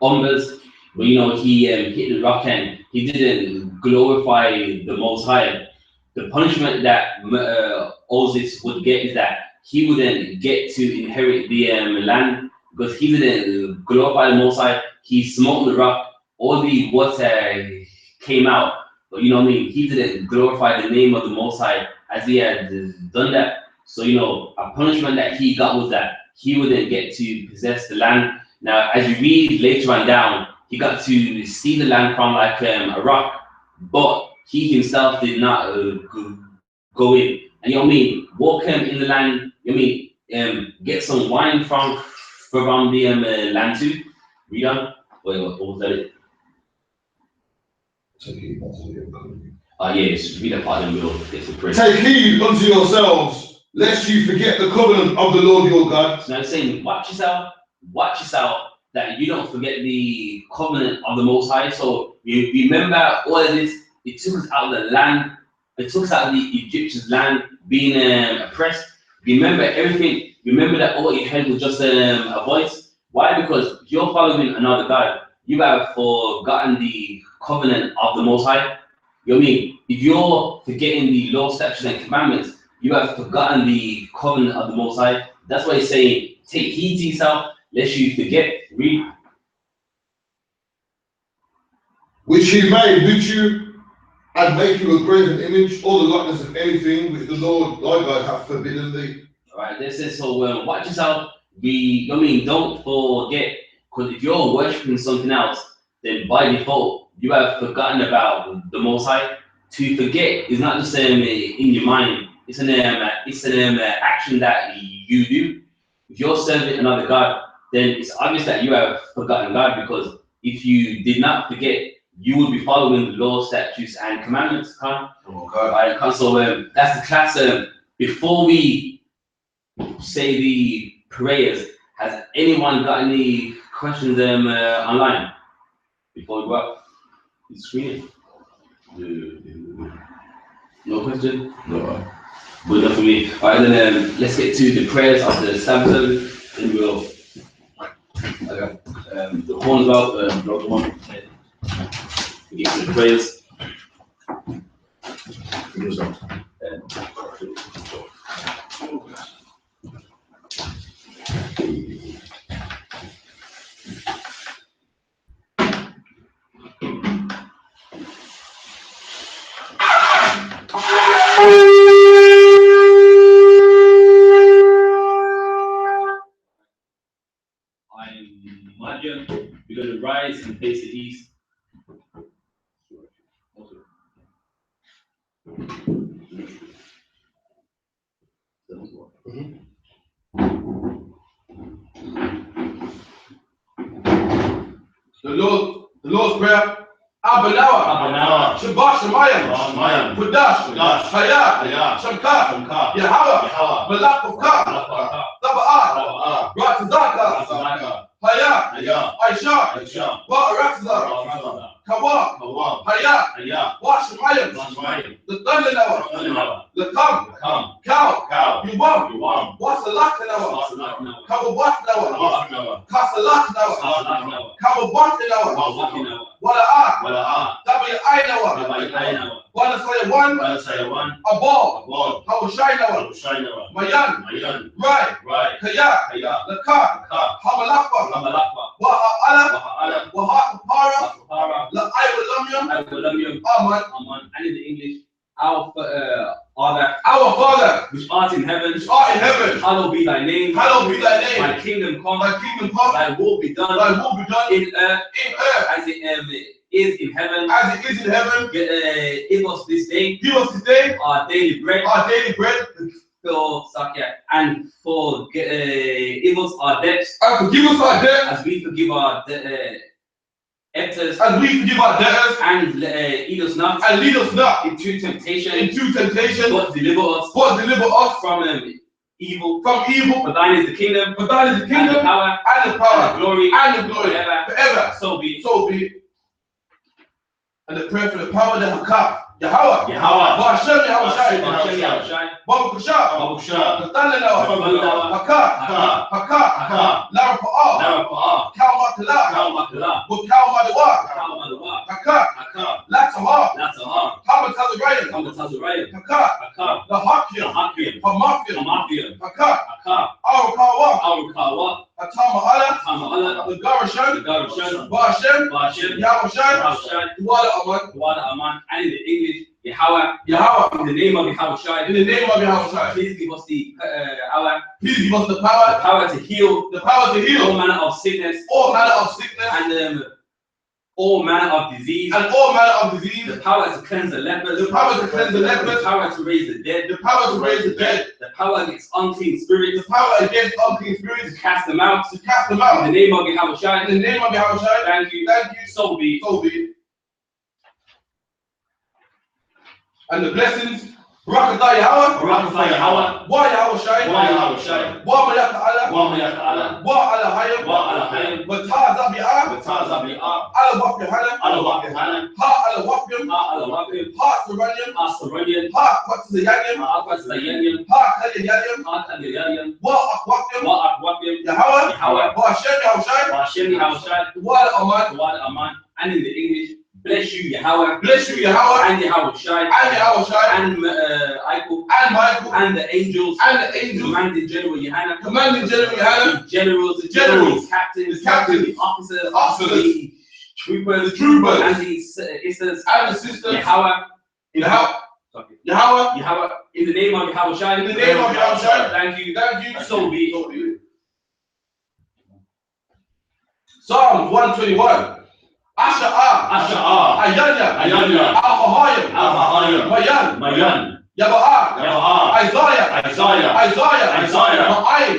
Speaker 1: Numbers, where you know he hit the rock and he didn't glorify the Most High. The punishment that Moses would get is that he wouldn't get to inherit the land because he didn't glorify the Most High. He smote the rock, all the water came out. But you know what I mean? He didn't glorify the name of the Most High as he had done that. So, you know, a punishment that he got was that he wouldn't get to possess the land. Now, as you read later on down, he got to see the land from like a rock, but he himself did not go in. And you know what I mean? Walk in the land, you know what I mean? Get some wine from the land too. Read on. Wait, what was that? Yes, read that part and we'll get some prayer.
Speaker 4: Take heed unto yourselves, lest you forget the covenant of the Lord your God.
Speaker 1: So now it's saying, watch yourself, that you don't forget the covenant of the Most High. So you remember all of this. It took us out of the land. It took us out of the Egyptian land being oppressed. Remember everything. Remember that all you had was just a voice. Why? Because you're following another God. You have forgotten the covenant of the Most High. You know what I mean? If you're forgetting the law, statutes, and commandments, you have forgotten the covenant of the Most High. That's why he's saying, take heed to yourself, lest you forget. Read.
Speaker 4: Which he made with you, and make you a graven image, or the likeness of anything which the Lord thy God hath forbidden thee. All
Speaker 1: right, this is so watch yourself. You know what I mean? Don't forget, because if you're worshiping something else, then by default, you have forgotten about the Most High. To forget is not just in your mind. It's an action that you do. If you're serving another God, then it's obvious that you have forgotten God, because if you did not forget, you would be following the law, statutes, and commandments. Huh? Right, so that's the class. Before we say the prayers, has anyone got any questions online? Before we go up the screen? No question? No. Good enough for me. All right, then let's get to the prayers of the Sabbath. Then we'll the horns out, blow them up. We get some prayers. We're going to rise and face the east.
Speaker 2: The Lord's Prayer. Abanawa. Shabbat Shemayim. Kudash. Hayat. Shamka. Yahweh. Malak of Ka. Sabbath. Ratazaka. Hayat. I.S.U.P.K. Ratazaka. Kawa. Hayat. Shemayim. The thunder now. The come. Cow. You want. What's the lock now? Cover what now? Kasalak now. Cover what now? What I know. What say one? A ball. How shine now? Mayan. Right. Kaya. The car. Hamalakwa. Wahala. Wahapara. La I.W. Amen.
Speaker 1: And in the English, our
Speaker 2: Father,
Speaker 1: which art in heaven, hallowed be thy name. Thy kingdom come. Thy will be done. In earth. As it is in heaven. Give us this day. Our daily bread. And forgive us our debts. As we forgive our debtors. And lead us not into temptation. But deliver us from evil. For thine is the kingdom. And the power. And the glory. Forever. So be it.
Speaker 2: And the prayer for the power that will come. Yahweh. Hashem Yahushai. Babu Kusha. The thunder now. Haka. Lara Pa'ah. Kalmakala. Kalmadawa. Haka. Latsahar. Hamatazarayim. Haka. The Hakim. Hamakim. Haka. Arukawa. Atamahala. The Garashan. Ba'ashem. Yahushai. Wada Aman. And in the English, Yahweh. In the name of Yahweh. Please give us the power. The power to heal. All manner of sickness. And all manner of disease. The power to cleanse the lepers. The power to raise the dead. The power against unclean spirits. To cast them out. In the name of Yahweh. Thank you. So be it. And the blessings. Barakatah Yahweh. Wa Yahushai. Wa Malaka Allah. Wa ala Hayim. Wa Ta'zabi'ah. Ala Waqihana. Ha ala Waqim. Ha Saranium. Ha Qatzayanium. Ha Kaliyanium. Wa Aqwaqim. Yahweh. Wa Hashem Yahushai. Wa Aman. And in the English. Bless you, Yahweh. And Yahushai. And I.S.U.P.K. And the angels. Commanding General Yohanna. The generals, captains, the officers, the troopers, and the sisters. Yahweh. In the name of Yahushai. Thank you. So be it. Psalm 121. Asha'ah. Ayanya. Ahahayim. Mayan. Yaba'ah. Isaiah.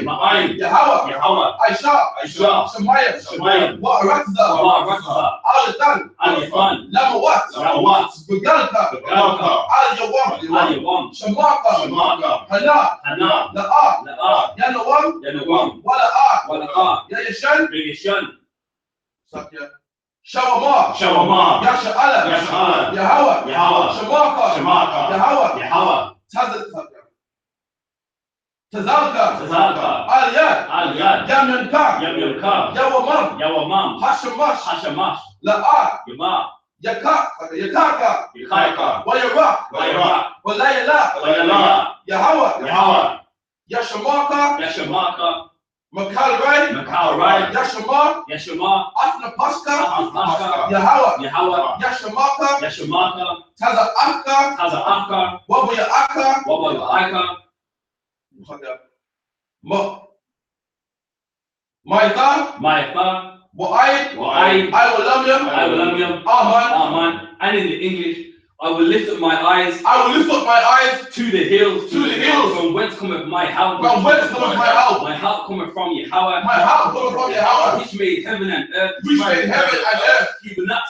Speaker 2: Ma'ayin. Yahweh. I.S.U.P.K. Shemayim. Wa'aratza. Al-Yatan. Lamawat. Begalka. Al-Yawam. Shamaka. Hana. La'ah. Yanawam. Wala'ah. Yayashan. Shawama. Yasha'ala. Yahweh. Shamaka. Yahweh. Tazalka,
Speaker 1: Tazalka,
Speaker 2: Al-Yad,
Speaker 1: Al-Yad,
Speaker 2: Yam-Yam-Ka,
Speaker 1: Yam-Yam-Ka,
Speaker 2: Yawamam,
Speaker 1: Yawamam,
Speaker 2: Hashamash,
Speaker 1: Hashamash,
Speaker 2: La'at,
Speaker 1: Yama,
Speaker 2: Yakaka,
Speaker 1: Yakaika,
Speaker 2: Wayarak,
Speaker 1: Wayarak,
Speaker 2: Walayala,
Speaker 1: Wayala,
Speaker 2: Yahawa,
Speaker 1: Yahawa,
Speaker 2: Yashamaka,
Speaker 1: Yashamaka,
Speaker 2: Makalrai,
Speaker 1: Makalrai,
Speaker 2: Yashama,
Speaker 1: Yashama,
Speaker 2: Afnapaska,
Speaker 1: Afnapaska,
Speaker 2: Yahawa,
Speaker 1: Yahawa,
Speaker 2: Yashamaka,
Speaker 1: Yashamaka,
Speaker 2: Tazaaka,
Speaker 1: Tazaaka,
Speaker 2: Wabuyaaka,
Speaker 1: Wabayaika,
Speaker 2: Maika,
Speaker 1: Maika,
Speaker 2: Wa'ai,
Speaker 1: Wa'ai,
Speaker 2: Iwalamyam,
Speaker 1: Iwalamyam,
Speaker 2: Aman,
Speaker 1: Aman, and in the English, I will lift up my eyes
Speaker 2: I will lift up my eyes
Speaker 1: to the hills,
Speaker 2: from
Speaker 1: whence cometh my help.
Speaker 2: From whence cometh my help?
Speaker 1: My help cometh from Yahweh.
Speaker 2: My help cometh from Yahweh,
Speaker 1: which made heaven and earth.
Speaker 2: which made heaven and earth.
Speaker 1: He will not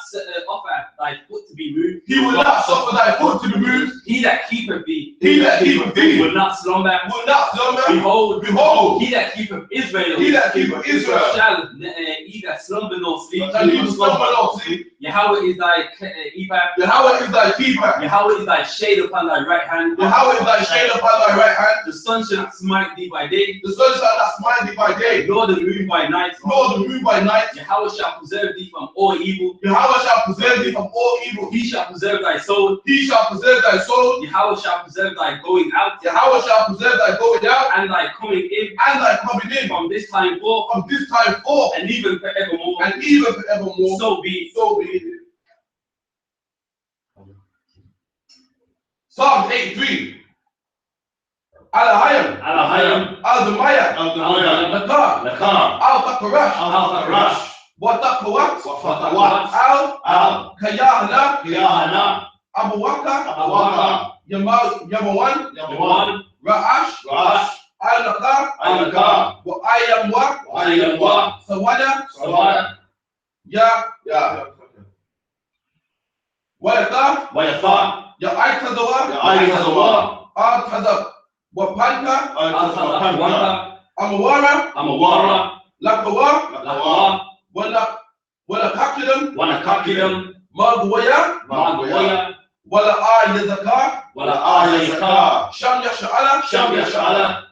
Speaker 1: offer thy foot to be moved.
Speaker 2: He will not suffer thy foot to be moved.
Speaker 1: He that keepeth thee,
Speaker 2: He that keepeth thee
Speaker 1: will not slumber.
Speaker 2: will not slumber.
Speaker 1: Behold,
Speaker 2: Behold,
Speaker 1: he that keepeth Israel,
Speaker 2: he that keepeth Israel
Speaker 1: shall neither slumber nor sleep.
Speaker 2: shall neither slumber nor sleep.
Speaker 1: Yahweh is thy keeper.
Speaker 2: Yahweh is thy keeper.
Speaker 1: Yahweh is thy shade upon thy right hand.
Speaker 2: Yahweh is thy shade upon thy right hand.
Speaker 1: The sun shall not smite thee by day,
Speaker 2: The sun shall not smite thee by day,
Speaker 1: nor the moon by night.
Speaker 2: nor the moon by night.
Speaker 1: Yahweh shall preserve thee from all evil.
Speaker 2: Yahweh shall preserve thee from all evil.
Speaker 1: He shall preserve thy soul.
Speaker 2: He shall preserve thy soul.
Speaker 1: Yahweh shall preserve thy going out
Speaker 2: Yahweh shall preserve thy going out
Speaker 1: and thy coming in
Speaker 2: and thy coming in
Speaker 1: from this time forth
Speaker 2: from this time forth
Speaker 1: and even forevermore.
Speaker 2: and even forevermore.
Speaker 1: So be it.
Speaker 2: So be it. Psalm 83. Alahayim,
Speaker 1: Alahayim,
Speaker 2: Al-Zamaya,
Speaker 4: Al-Zamaya,
Speaker 2: Lakar,
Speaker 1: Lakar,
Speaker 2: Al-Takarash,
Speaker 1: Al-Fakarash,
Speaker 2: Watakawat,
Speaker 1: Wafatawat,
Speaker 2: Al-Kayahana,
Speaker 1: Yahana,
Speaker 2: Abuwaka,
Speaker 1: Abawaka,
Speaker 2: Yamawan,
Speaker 1: Yawan,
Speaker 2: Ra'ash,
Speaker 1: Rash,
Speaker 2: Al-Nakar,
Speaker 1: Alaka,
Speaker 2: Wa'ayamwa,
Speaker 1: Ayamwa,
Speaker 2: Sawada,
Speaker 1: Sawada,
Speaker 2: Ya, Wayaka,
Speaker 1: Wayatha,
Speaker 2: Ya Aitazawa,
Speaker 1: Ayatazawa,
Speaker 2: Al-Tazab, Wapanka,
Speaker 1: Alatazawanka,
Speaker 2: Amawara,
Speaker 1: Amawara,
Speaker 2: Lakawa,
Speaker 1: Lakawa,
Speaker 2: Wala Kakidam,
Speaker 1: Wanakakidam,
Speaker 2: Magwaya,
Speaker 1: Magwaya,
Speaker 2: Wala Ayazaka,
Speaker 1: Wala Ayaka,
Speaker 2: Sham Yasha'ala,
Speaker 1: Sham Yashala,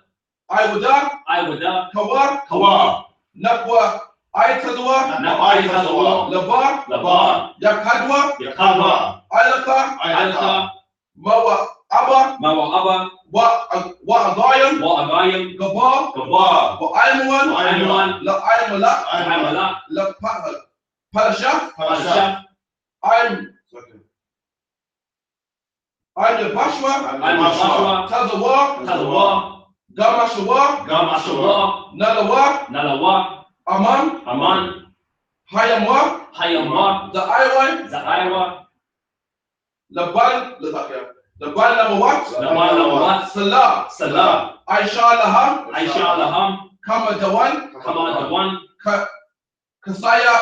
Speaker 2: Iwada,
Speaker 1: Iwada,
Speaker 2: Kawa,
Speaker 1: Kawa,
Speaker 2: Nakwa, Aitazawa,
Speaker 1: Ayatazawa,
Speaker 2: Labar,
Speaker 1: Labar,
Speaker 2: Yakadwa,
Speaker 1: Yakadwa,
Speaker 2: Alaka,
Speaker 1: Alaka,
Speaker 2: Mawa Abba,
Speaker 1: Mawa Abba,
Speaker 2: Wa Agayam,
Speaker 1: Agayim,
Speaker 2: Gaba,
Speaker 1: Gaba,
Speaker 2: Wa Aymawan,
Speaker 1: Ayman,
Speaker 2: La Aymala,
Speaker 1: Aymalak,
Speaker 2: La Palasha,
Speaker 1: Palasha,
Speaker 2: I'm the Bashwa,
Speaker 1: Bashwa,
Speaker 2: Tazawa,
Speaker 1: Tazawa,
Speaker 2: Gamashawa,
Speaker 1: Gamashawa,
Speaker 2: Nalawa,
Speaker 1: Nalawa,
Speaker 2: Aman,
Speaker 1: Aman,
Speaker 2: Hayamwa,
Speaker 1: Hayamwa,
Speaker 2: the Iwai,
Speaker 1: Zaiwa,
Speaker 2: Laban Namawat,
Speaker 1: Nawan,
Speaker 2: Salah,
Speaker 1: Salah,
Speaker 2: Aisha Laham,
Speaker 1: Aisha Laham,
Speaker 2: Kamadawan,
Speaker 1: Kamadawan,
Speaker 2: Kasaya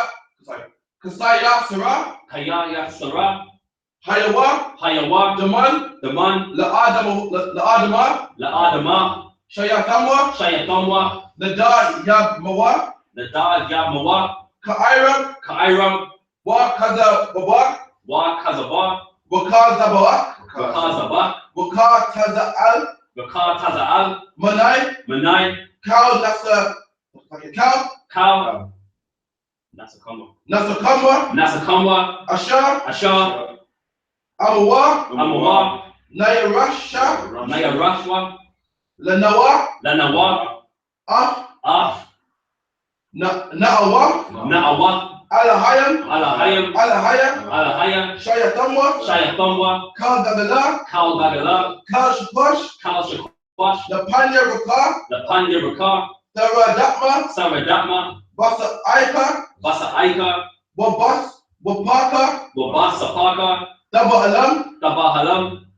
Speaker 2: Sarah,
Speaker 1: Kayaya Sarah,
Speaker 2: Hayawa,
Speaker 1: Hayawa, Daman,
Speaker 2: La'adama,
Speaker 1: La'adama,
Speaker 2: Shayatamwa,
Speaker 1: Shayatamwa,
Speaker 2: Nadar Yabmawa,
Speaker 1: Nadar Yabmawa,
Speaker 2: Ka'irab,
Speaker 1: Ka'irab,
Speaker 2: Wa Kazababa,
Speaker 1: Wa Kazaba,
Speaker 2: Wakazabawak,
Speaker 1: Wakazaba,
Speaker 2: Wakataza'al,
Speaker 1: Wakataza'al,
Speaker 2: Manai,
Speaker 1: Manai,
Speaker 2: Cow Nasa,
Speaker 1: Cow,
Speaker 2: Nasakamwa,
Speaker 1: Nasakamwa,
Speaker 2: Ashar,
Speaker 1: Amawa,
Speaker 2: Amawa, Nayarasha,
Speaker 1: Nayarashwa,
Speaker 2: Lanawa,
Speaker 1: Af,
Speaker 2: Na'awa,
Speaker 1: Na'awa,
Speaker 2: Alahayam,
Speaker 1: Alahaya,
Speaker 2: Shayatamwa, Kal
Speaker 1: Gagala,
Speaker 2: Kal Shukwash, the Panya Rakar,
Speaker 1: Saradapma,
Speaker 2: Basa
Speaker 1: Aika,
Speaker 2: Wapaka,
Speaker 1: Paka,
Speaker 2: Daba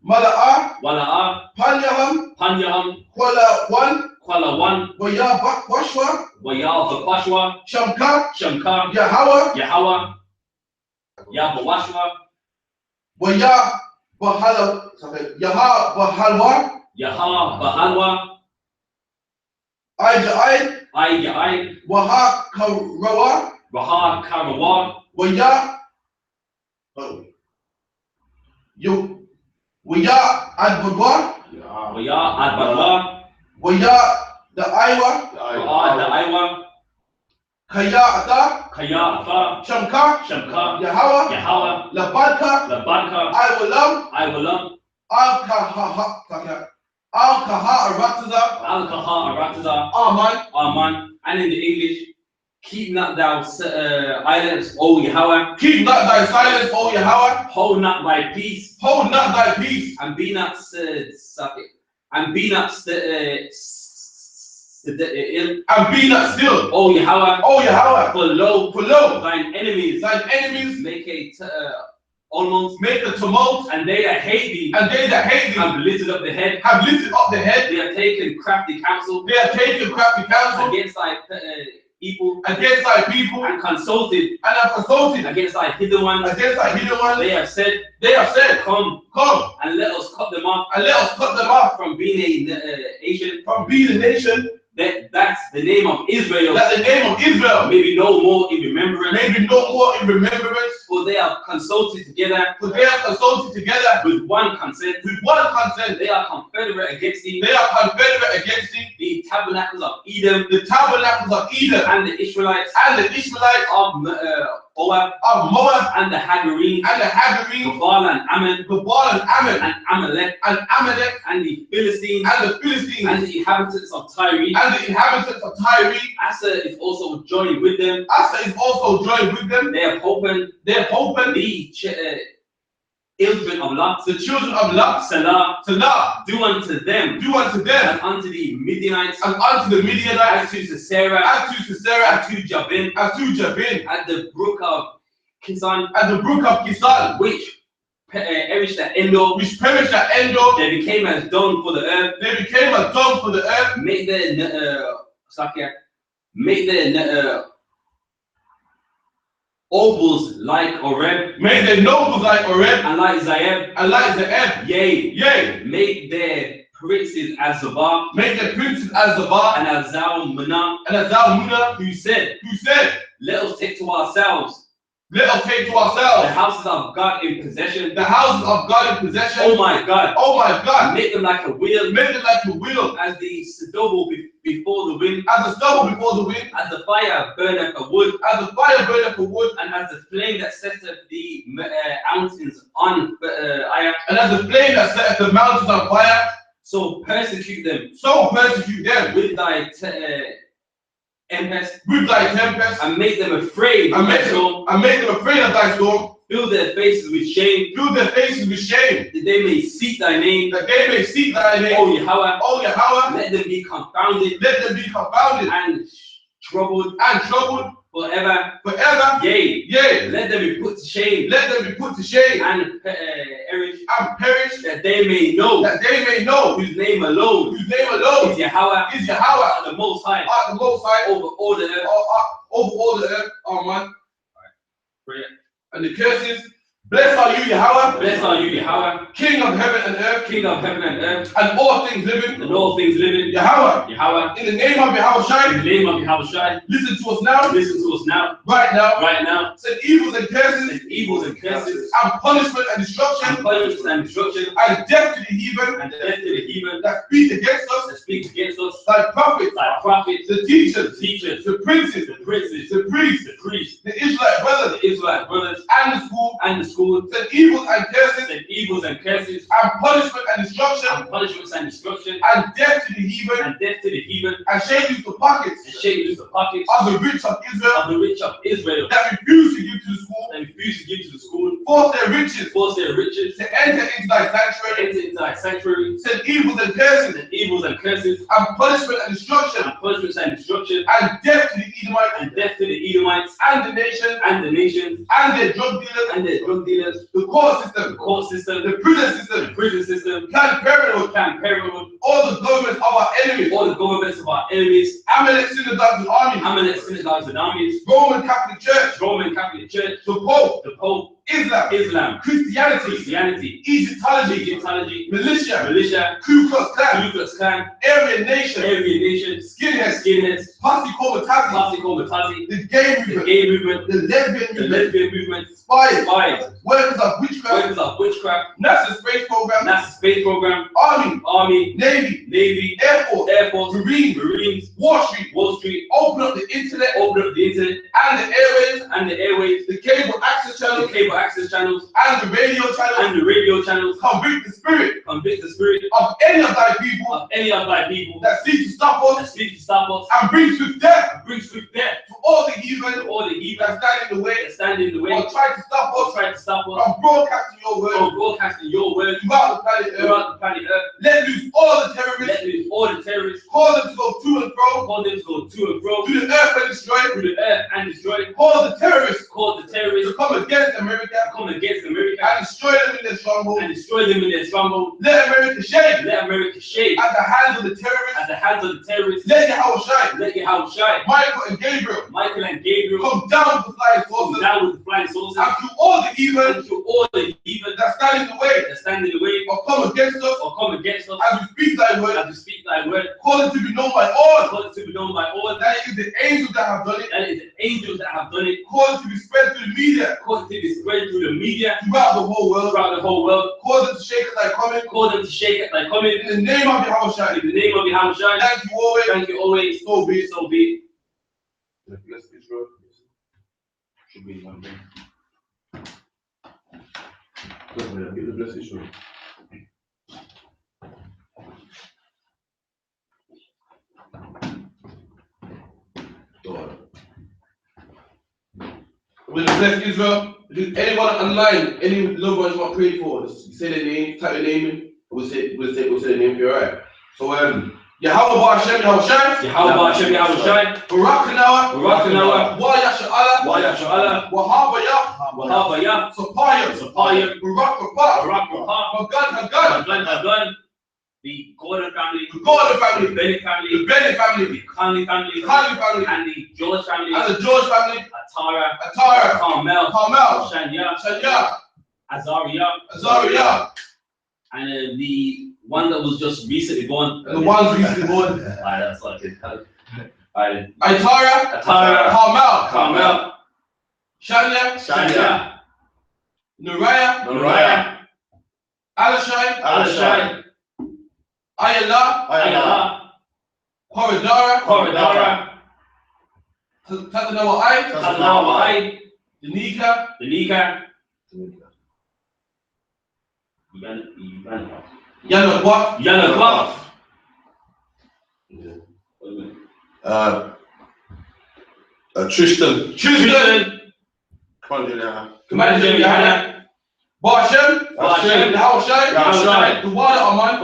Speaker 1: Wala'a,
Speaker 2: Panyaham,
Speaker 1: Kuala One,
Speaker 2: Washwa,
Speaker 1: Wayal Shamka,
Speaker 2: Yahawa,
Speaker 1: Yahawashwa, Yaha Bahalwa, Ai,
Speaker 2: Waha Karawa,
Speaker 1: Raha Karawa,
Speaker 2: Waya Adbudwa,
Speaker 1: Waya Adbala,
Speaker 2: the Iowa,
Speaker 1: the Iowa,
Speaker 2: Kayata,
Speaker 1: Kaya,
Speaker 2: Shamka,
Speaker 1: Shamka,
Speaker 2: Yahawa,
Speaker 1: Yahawa,
Speaker 2: Labadka,
Speaker 1: Labadka,
Speaker 2: Iwalam, Al-Kaha, Arataza,
Speaker 1: Al-Kaha,
Speaker 2: Aman,
Speaker 1: Arman, and in the English, keep not thou silence, O Yahweh.
Speaker 2: Keep not thy silence, O Yahweh.
Speaker 1: Hold not thy peace.
Speaker 2: Hold not thy peace.
Speaker 1: And be not and be not still. O Yahweh.
Speaker 2: O Yahweh.
Speaker 1: For lo,
Speaker 2: thine enemies
Speaker 1: make a almost
Speaker 2: make a tumult,
Speaker 1: and they that hate thee, have lifted up the head.
Speaker 2: They
Speaker 1: are taken crafty counsel. Against thy people,
Speaker 2: and
Speaker 1: consulted
Speaker 2: have consulted
Speaker 1: against thy hidden ones. They have said, come and let us cut them off, from being a nation. That's the name of Israel. Maybe no more in remembrance. For they have consulted together. With one consent. They are confederate against thee. The tabernacles of Edom. And the Israelites. Of Moab. And the Hagarenes. Gabal and Ammon. And Amalek. And the Philistines. And the inhabitants of Tyre. Asa is also joined with them. They have opened the children of Lot, Salah, do unto them, and unto the Midianites, as to Sisera, as to Jabin, at the brook of Kison, which perished at Endor, they became as dung for the earth, make their ovals like Oreb, and like Zaeb, yea, make their princes as Zabah, and as Zalmunna, who said, let us take to ourselves the houses of God in possession. Oh my God. Make them like a wheel. As the stubble before the wind. As the fire burneth a wood. And as the flame that setteth the mountains on fire. So persecute them. With thy tempest, and make them afraid of thy storm. Fill their faces with shame, that they may seek thy name. O Yahweh, let them be confounded, and troubled forever. Yea, let them be put to shame, and perish, that they may know whose name alone is Yahweh, the Most High, over all the earth.
Speaker 2: Amen.
Speaker 1: Prayer.
Speaker 2: And the curses, blessed are you, Yahweh, King of heaven and earth, and all things living, Yahweh, in the name of Yahweh, listen to us now, right now, send evils and curses, and punishment and destruction, and death to the heathen, that speak against us, thy prophets, the teachers, the princes, the priests, the Israelite brothers, and the school, send evils and curses, and punishment and destruction, and death to the heathen, and shake loose the pockets of the rich of Israel, that refuse to give to the school, force their riches to enter into thy sanctuary, send evils and curses, and punishment and destruction, and death to the Edomites, and the nations, and their drug dealers, the court system, the prison system, Planned Parenthood, all the governments of our enemies, Amalek synagogues and armies, Roman Catholic Church, the Pope, Islam, Christianity, Egyptology, militia, Ku Klux Klan, Aryan Nation, skinheads, Posse the gay movement, the lesbian movement, spies, workers of witchcraft,
Speaker 1: weapons of witchcraft,
Speaker 2: NASA space program,
Speaker 1: NASA space program,
Speaker 2: Army,
Speaker 1: Navy,
Speaker 2: Air Force,
Speaker 1: Marines,
Speaker 2: Wall Street, open up the internet, and the airwaves, the cable access channels, and the radio channels, convict the spirit of any of thy people that seek to stop us and bring swift death to all the heathen that stand in the way or try to stop us from broadcasting your word throughout the planet Earth. Let loose all the terrorists, call them to go to and fro through the earth and destroy, call the terrorists to come against America and destroy them in their stronghold. Let America shake at the hands of the terrorists. Let Yahawashi, Michael and Gabriel come down with the flying saucers and to all the heathen that stand in the way or come against us as we speak thy word. Call it to be known by all that it is the angels that have done it. Call it to be spread through the media throughout the whole world. Call them to shake at thy coming. In the name of Yahawashi. Thank you always. So be it.
Speaker 3: Bless Israel. Should be one thing. Get the bless Israel.
Speaker 2: We're going to bless Israel. Anyone online, any loved ones you want to pray for, just say their name, type their name in. We'll say the name for you, alright? So Yahweh Hashem Yahawashi, Barak Kanawa, Wa Yasha'ala, Wahavaya, Sapaya, Barak Hagan,
Speaker 1: the Gordon family,
Speaker 2: the Gordon family,
Speaker 1: the Bennett family,
Speaker 2: the Bennett family,
Speaker 1: the Conley family,
Speaker 2: the Conley family,
Speaker 1: and the George family,
Speaker 2: Atara,
Speaker 1: Carmel,
Speaker 2: Shania,
Speaker 1: Azaria, and the one that was just recently born.
Speaker 2: The ones recently born.
Speaker 1: That's like it.
Speaker 2: Atara, Carmel, Shania, Nuriah, Alashai, Ayala, Koradara, Tatanawa, Danika, Yanagwa,
Speaker 4: Tristan,
Speaker 2: Commander GEN.YAHANNA, Hashem, Yahawashi, the water Aman,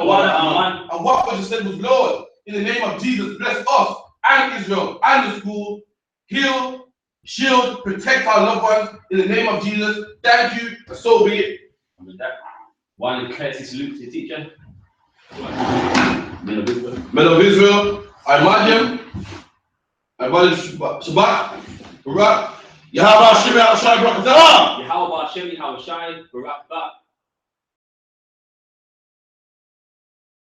Speaker 2: and what was said was Lord, in the name of Jesus, bless us and Israel and the school, heal, shield, protect our loved ones, in the name of Jesus. Thank you, so be it.
Speaker 1: And with that, one courtesy salute to the teacher.
Speaker 2: Men of Israel, I imagine Sabbath, Barak, Yahweh Hashem Yahawashi,
Speaker 1: Yahweh Hashem Yahawashi, Barak.